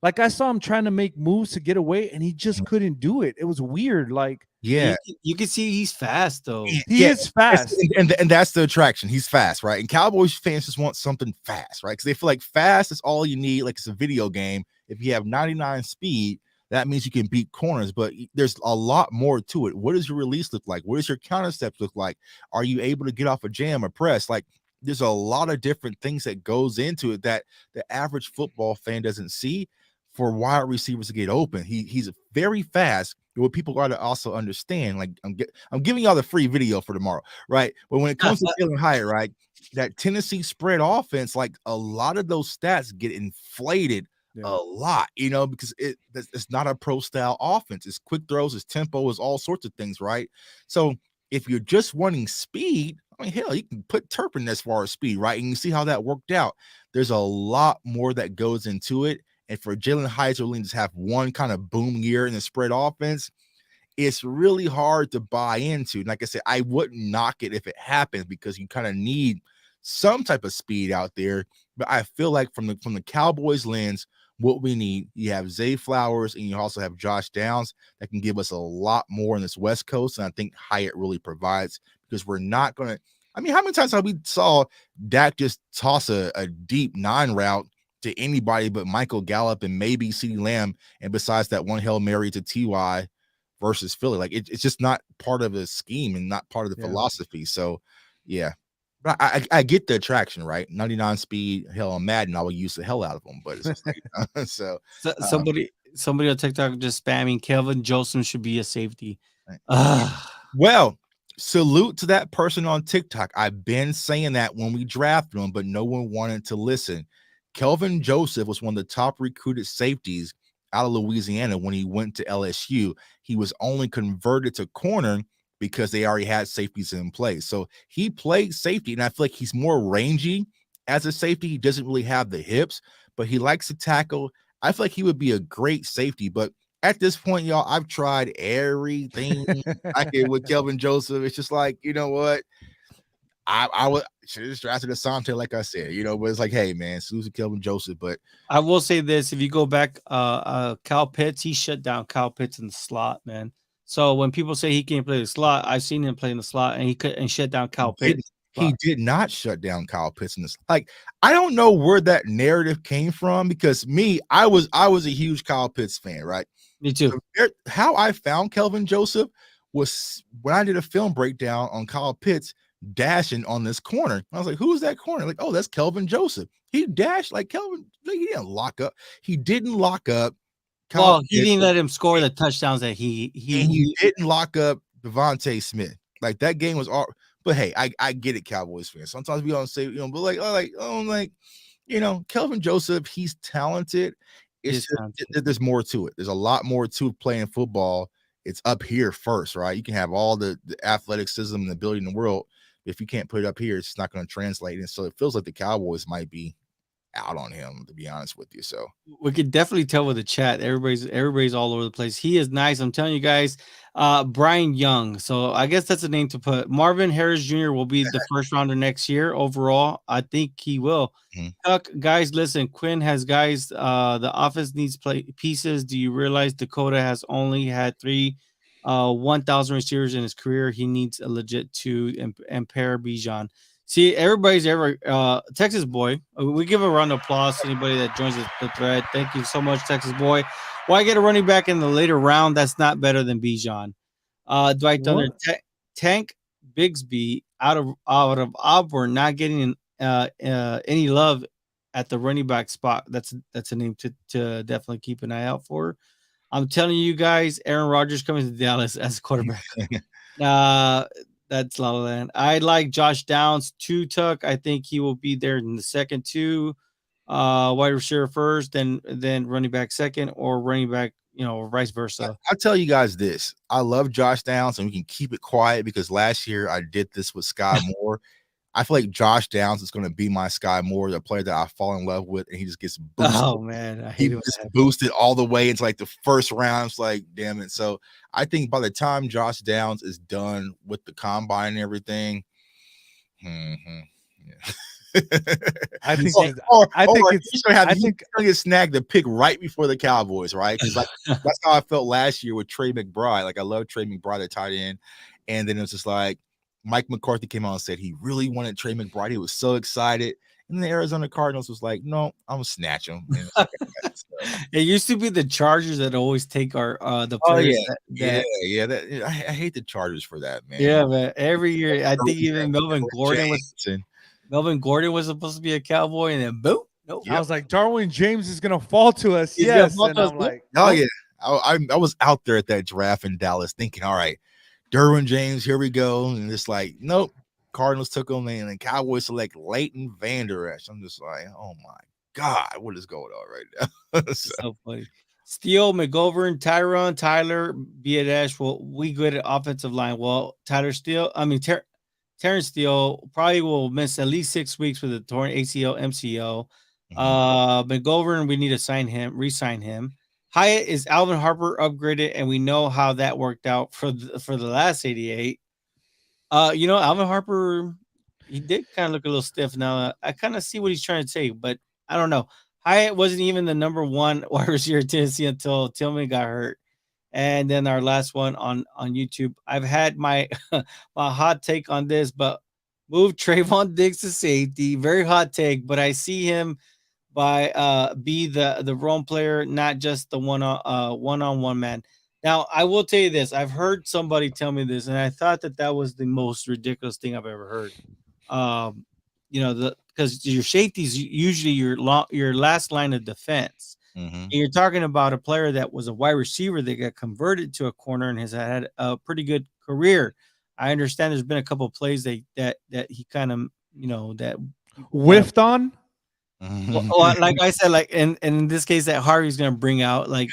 Like I saw him trying to make moves to get away, and he just couldn't do it. It was weird. Like Yeah. You can see he's fast though. he is It's- fast. and that's the attraction. He's fast, right? And Cowboys fans just want something fast, right? Because they feel like fast is all you need. Like it's a video game. If you have 99 speed, that means you can beat corners. But there's a lot more to it. What does your release look like? What does your counter steps look like? Are you able to get off a jam or press? Like there's a lot of different things that goes into it that the average football fan doesn't see. For wide receivers to get open, he's very fast. What people got to also understand, like I'm giving y'all the free video for tomorrow, right? But when it comes to Jalen Hyatt, right, that Tennessee spread offense, like a lot of those stats get inflated a lot, because it's not a pro style offense. It's quick throws, it's tempo, it's all sorts of things, right? So if you're just wanting speed, I mean, hell, you can put Turpin as far as speed, right? And you see how that worked out. There's a lot more that goes into it. And for Jalen Hyatt to just have one kind of boom year in the spread offense, it's really hard to buy into. Like I said, I wouldn't knock it if it happens because you kind of need some type of speed out there. But I feel like from the Cowboys lens, what we need, you have Zay Flowers and you also have Josh Downs that can give us a lot more in this West Coast. And I think Hyatt really provides because we're not going to. I mean, how many times have we saw Dak just toss a deep 9 route to anybody but Michael Gallup and maybe CeeDee Lamb, and besides that one Hail Mary to TY versus Philly? Like it's just not part of the scheme and not part of the philosophy. So yeah, but I get the attraction, right? 99 speed, hell on Madden, I will use the hell out of them, but it's just like, somebody on TikTok just spamming Kelvin Joseph should be a safety. Well, salute to that person on TikTok. I've been saying that when we drafted him, but no one wanted to listen. Kelvin Joseph was one of the top recruited safeties out of Louisiana when he went to LSU. He was only converted to corner because they already had safeties in place. So he played safety, and I feel like he's more rangy as a safety. He doesn't really have the hips, but he likes to tackle. I feel like he would be a great safety, but at this point, y'all, I've tried everything I can with Kelvin Joseph. It's just like, you know what? I would should have just drafted Asante, like I said, but it's like, hey man, Susan Kelvin Joseph. But I will say this: if you go back, Kyle Pitts, he shut down Kyle Pitts in the slot, man. So when people say he can't play the slot, I've seen him play in the slot, and he couldn't shut down Kyle Pitts. He did not shut down Kyle Pitts in this. Like, I don't know where that narrative came from because I was a huge Kyle Pitts fan, right? Me too. How I found Kelvin Joseph was when I did a film breakdown on Kyle Pitts dashing on this corner. I was like, who's that corner? Like, oh, that's Kelvin Joseph. He dashed like Kelvin. Like, he didn't lock up. He didn't lock up. Well, he didn't let him score the touchdowns that he didn't lock up Devontae Smith. Like that game was all. But hey, I get it, Cowboys fans. Sometimes we don't say, but Kelvin Joseph, he's talented. It's just, there's more to it. There's a lot more to playing football. It's up here first, right? You can have all the athleticism and the ability in the world. If you can't put it up here, it's not going to translate. And so it feels like the Cowboys might be out on him, to be honest with you. So we could definitely tell with the chat. Everybody's all over the place. He is nice. I'm telling you guys. Brian Young. So I guess that's a name to put. Marvin Harris Jr. will be the first rounder next year overall. I think he will. Guys, listen, Quinn has guys. The offense needs pieces. Do you realize Dakota has only had 1,000 receivers in his career? He needs a legit 2 and pair Bijan. See, everybody's Texas boy. We give a round of applause to anybody that joins the thread. Thank you so much, Texas boy. Why get a running back in the later round? That's not better than Bijan. Dwight Thunder, What? Tank Bigsby out of Auburn, not getting any love at the running back spot. That's a name to definitely keep an eye out for. I'm telling you guys, Aaron Rodgers coming to Dallas as a quarterback. Uh, that's La La Land. I like Josh Downs, JTuck. I think he will be there in the second two. Wide receiver first, then running back second, or running back, or vice versa. I'll tell you guys this. I love Josh Downs, and we can keep it quiet because last year I did this with Sky Moore. I feel like Josh Downs is going to be my Sky Moore, the player that I fall in love with, and he just gets boosted. Oh man, I He hate it when just that happens. boosted all the way into like the first round. It's like, damn it. So I think by the time Josh Downs is done with the combine and everything, yeah. I think say- I think it's he's gonna I think get snagged the pick right before the Cowboys, right? Because like that's how I felt last year with Trey McBride. Like I love Trey McBride at tight end, and then it was just like Mike McCarthy came out and said he really wanted Trey McBride. He was so excited, and the Arizona Cardinals was like, "No, I'm gonna snatch him." And it's like, so. It used to be the Chargers that always take our the Oh players yeah. I hate the Chargers for that, man. yeah, man. Every year, I think even Melvin Gordon was supposed to be a Cowboy, and then boom, nope. I was like, Darwin James is gonna fall to us. He's gonna Yes, fall and to us, I'm yep. like, Oh yeah, I was out there at that draft in Dallas thinking, all right, Derwin James, here we go, and it's like, nope. Cardinals took him, and the Cowboys select Leighton Vander Esch. I'm just like, oh my God, what is going on right now? So funny. Steele, McGovern, Tyron, Tyler, Biadash. Well, we good at offensive line. Well, Tyler Steele, Terrence Steele probably will miss at least 6 weeks with a torn ACL, MCL. McGovern, we need to re-sign him. Hyatt is Alvin Harper upgraded, and we know how that worked out for the last 88. Alvin Harper, he did kind of look a little stiff now. I kind of see what he's trying to say, but I don't know. Hyatt wasn't even the number one wide receiver in Tennessee until Tillman got hurt. And then our last one on YouTube. I've had my my hot take on this, but move Trayvon Diggs to safety. Very hot take, but I see him be the role player, not just the one-on-one man. Now, I will tell you this. I've heard somebody tell me this, and I thought that was the most ridiculous thing I've ever heard. Because your safety is usually your last line of defense. And you're talking about a player that was a wide receiver that got converted to a corner and has had a pretty good career. I understand there's been a couple of plays that he kind of, that whiffed on. Well, like I said, like in this case, that Harvey's gonna bring out, like,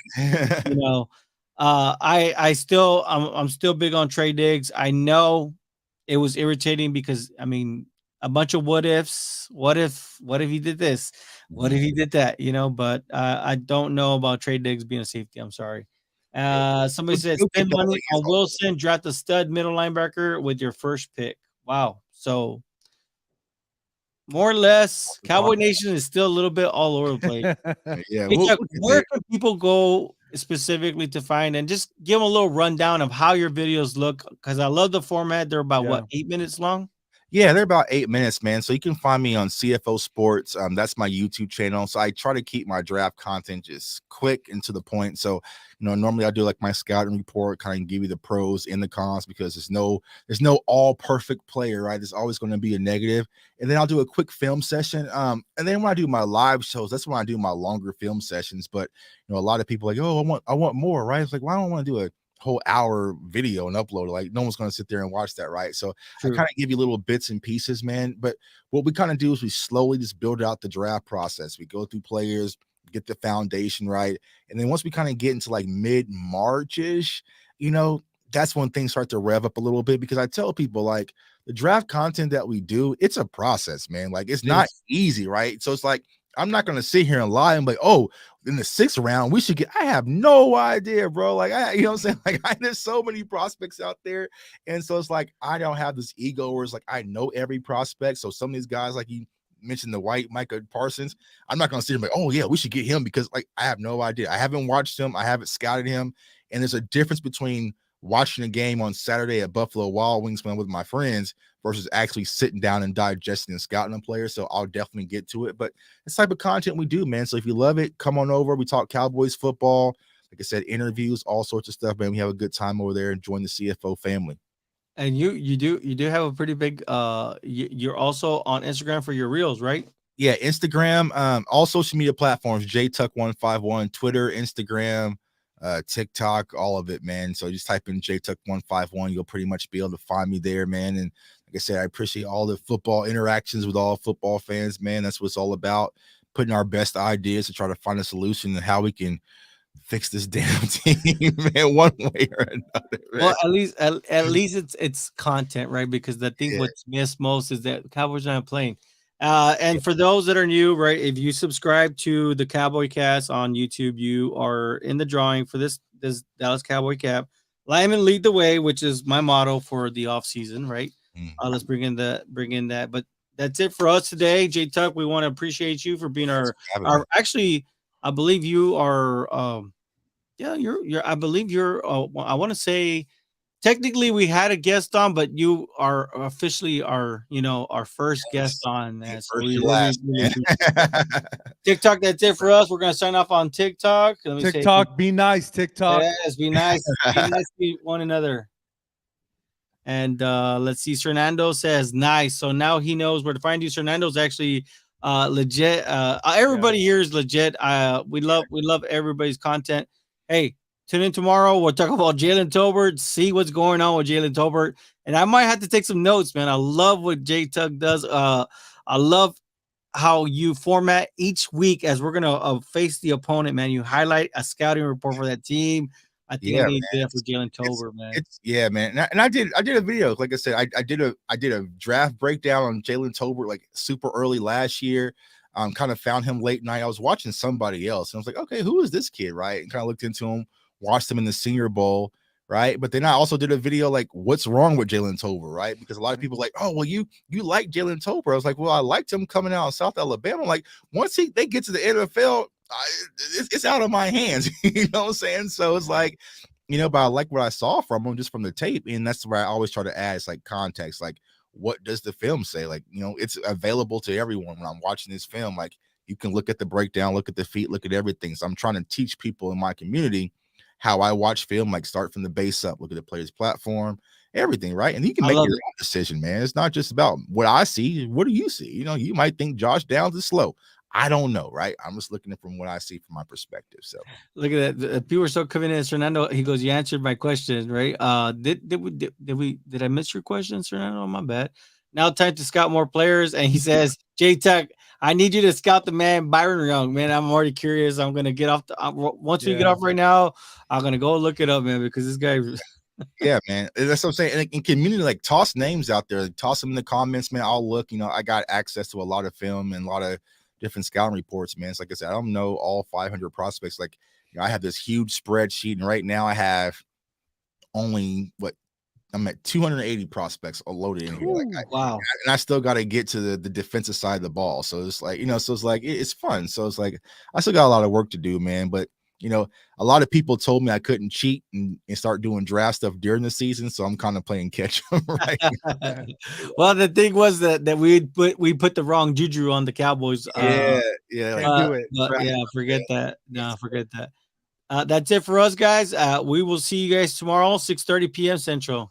I'm still big on Trey Diggs. I know it was irritating because a bunch of what ifs. What if he did this? What if he did that? But I don't know about Trey Diggs being a safety. I'm sorry. Somebody said spend money on Wilson, draft a stud middle linebacker with your first pick. Wow. So more or less, Cowboy Nation is still a little bit all over the place. Yeah. Where can people go specifically to find, and just give them a little rundown of how your videos look? Because I love the format. They're about 8 minutes long? Yeah, they're about 8 minutes, man. So you can find me on CFO Sports. That's my YouTube channel. So I try to keep my draft content just quick and to the point. So, normally I do like my scouting report, kind of give you the pros and the cons, because there's no all perfect player, right? There's always going to be a negative. And then I'll do a quick film session. And then when I do my live shows, that's when I do my longer film sessions. But a lot of people are like, oh, I want more, right? It's like, well, I don't want to do a whole hour video and upload. Like, no one's going to sit there and watch that, right? So I kind of give you little bits and pieces, man. But what we kind of do is we slowly just build out the draft process. We go through players, get the foundation right, and then once we kind of get into like mid-March-ish, that's when things start to rev up a little bit, because I tell people, like, the draft content that we do, it's a process, man. Like, it's not easy, right? So it's like, I'm not going to sit here and lie and be like, oh, in the 6th round, we should get, I have no idea, bro. Like, you know what I'm saying? Like, there's so many prospects out there. And so it's like, I don't have this ego where it's like, I know every prospect. So some of these guys, like you mentioned, the white Micah Parsons, I'm not going to sit here and be like, oh yeah, we should get him, because like, I have no idea. I haven't watched him. I haven't scouted him. And there's a difference between watching a game on Saturday at Buffalo Wild Wings when I'm with my friends versus actually sitting down and digesting and scouting a player. So I'll definitely get to it. But it's the type of content we do, man. So if you love it, come on over. We talk Cowboys football. like I said, interviews, all sorts of stuff, man. We have a good time over there and join the CFO family. And you do have a pretty big you're also on Instagram for your reels, right? Yeah, Instagram, all social media platforms, JTuck151, Twitter, Instagram, TikTok, all of it, man. So just type in JTuck151, you'll pretty much be able to find me there, man. And like I said, I appreciate all the football interactions with all football fans, man. That's what it's all about, putting our best ideas to try to find a solution and how we can fix this damn team, man, one way or another, man. Well, at least it's content, right? Because the thing Yeah. what's missed most is that Cowboys are not playing. And for those that are new, right, if you subscribe to the Cowboy Cast on YouTube, you are in the drawing for this Dallas Cowboy cap. Lyman lead the way, which is my motto for the off season, right? Let's bring in that. But that's it for us today, JTuck. We want to appreciate you for being our actually. I believe you are. Yeah, you're. I believe you're. I want to say. Technically, we had a guest on, but you are officially our first guest on. That. So we really TikTok. That's it for us. We're gonna sign off on TikTok. Let me TikTok, be nice. TikTok, yes, be nice. Be nice to one another. And let's see. Fernando says nice. So now he knows where to find you. Fernando's actually legit. Everybody here is legit. We love everybody's content. Hey, tune in tomorrow. We'll talk about Jalen Tolbert, see what's going on with Jalen Tolbert. And I might have to take some notes, man. I love what JTuck does. I love how you format each week as we're going to face the opponent, man. You highlight a scouting report for that team. I think I need to do that for Jalen Tolbert, man. Yeah, man. And I did a video. Like I said, I did a draft breakdown on Jalen Tolbert like super early last year. Kind of found him late night. I was watching somebody else, and I was like, okay, who is this kid, right? And kind of looked into him, watched him in the Senior Bowl, right? But then I also did a video like, what's wrong with Jalen Tolbert, right? Because a lot of people like, oh, well, you like Jalen Tolbert. I was like, well, I liked him coming out of South Alabama. Like, once they get to the NFL, it's out of my hands. You know what I'm saying? So it's like, but I like what I saw from him just from the tape, and that's where I always try to add like context, like what does the film say? Like, it's available to everyone when I'm watching this film. Like, you can look at the breakdown, look at the feet, look at everything. So I'm trying to teach people in my community how I watch film, like start from the base up, look at the player's platform, everything, right? And you can make your own decision, man. It's not just about what I see. What do you see? You might think Josh Downs is slow. I don't know, right? I'm just looking at from what I see from my perspective. So look at that. People are still coming in. Fernando, he goes, you answered my question, right? Did I miss your question, Fernando? My bad. Now time to scout more players. And he says, JTuck, I need you to scout the man Byron Young, man. I'm already curious. I'm gonna get off once we get off right now. I'm gonna go look it up, man, because this guy. Yeah, man, that's what I'm saying. And in community, like toss names out there, toss them in the comments, man. I'll look. I got access to a lot of film and a lot of different scouting reports, man. It's like I said, I don't know all 500 prospects. Like, I have this huge spreadsheet, and right now I have only I'm at 280 prospects loaded in here. Like, wow. And I still got to get to the defensive side of the ball. So it's like, so it's like, it's fun. So it's like, I still got a lot of work to do, man. But, a lot of people told me I couldn't cheat and start doing draft stuff during the season. So I'm kind of playing catch up right now. Well, the thing was that we put the wrong juju on the Cowboys. Yeah. do it. Forget that. No, forget that. That's it for us, guys. We will see you guys tomorrow, 6:30 p.m. Central.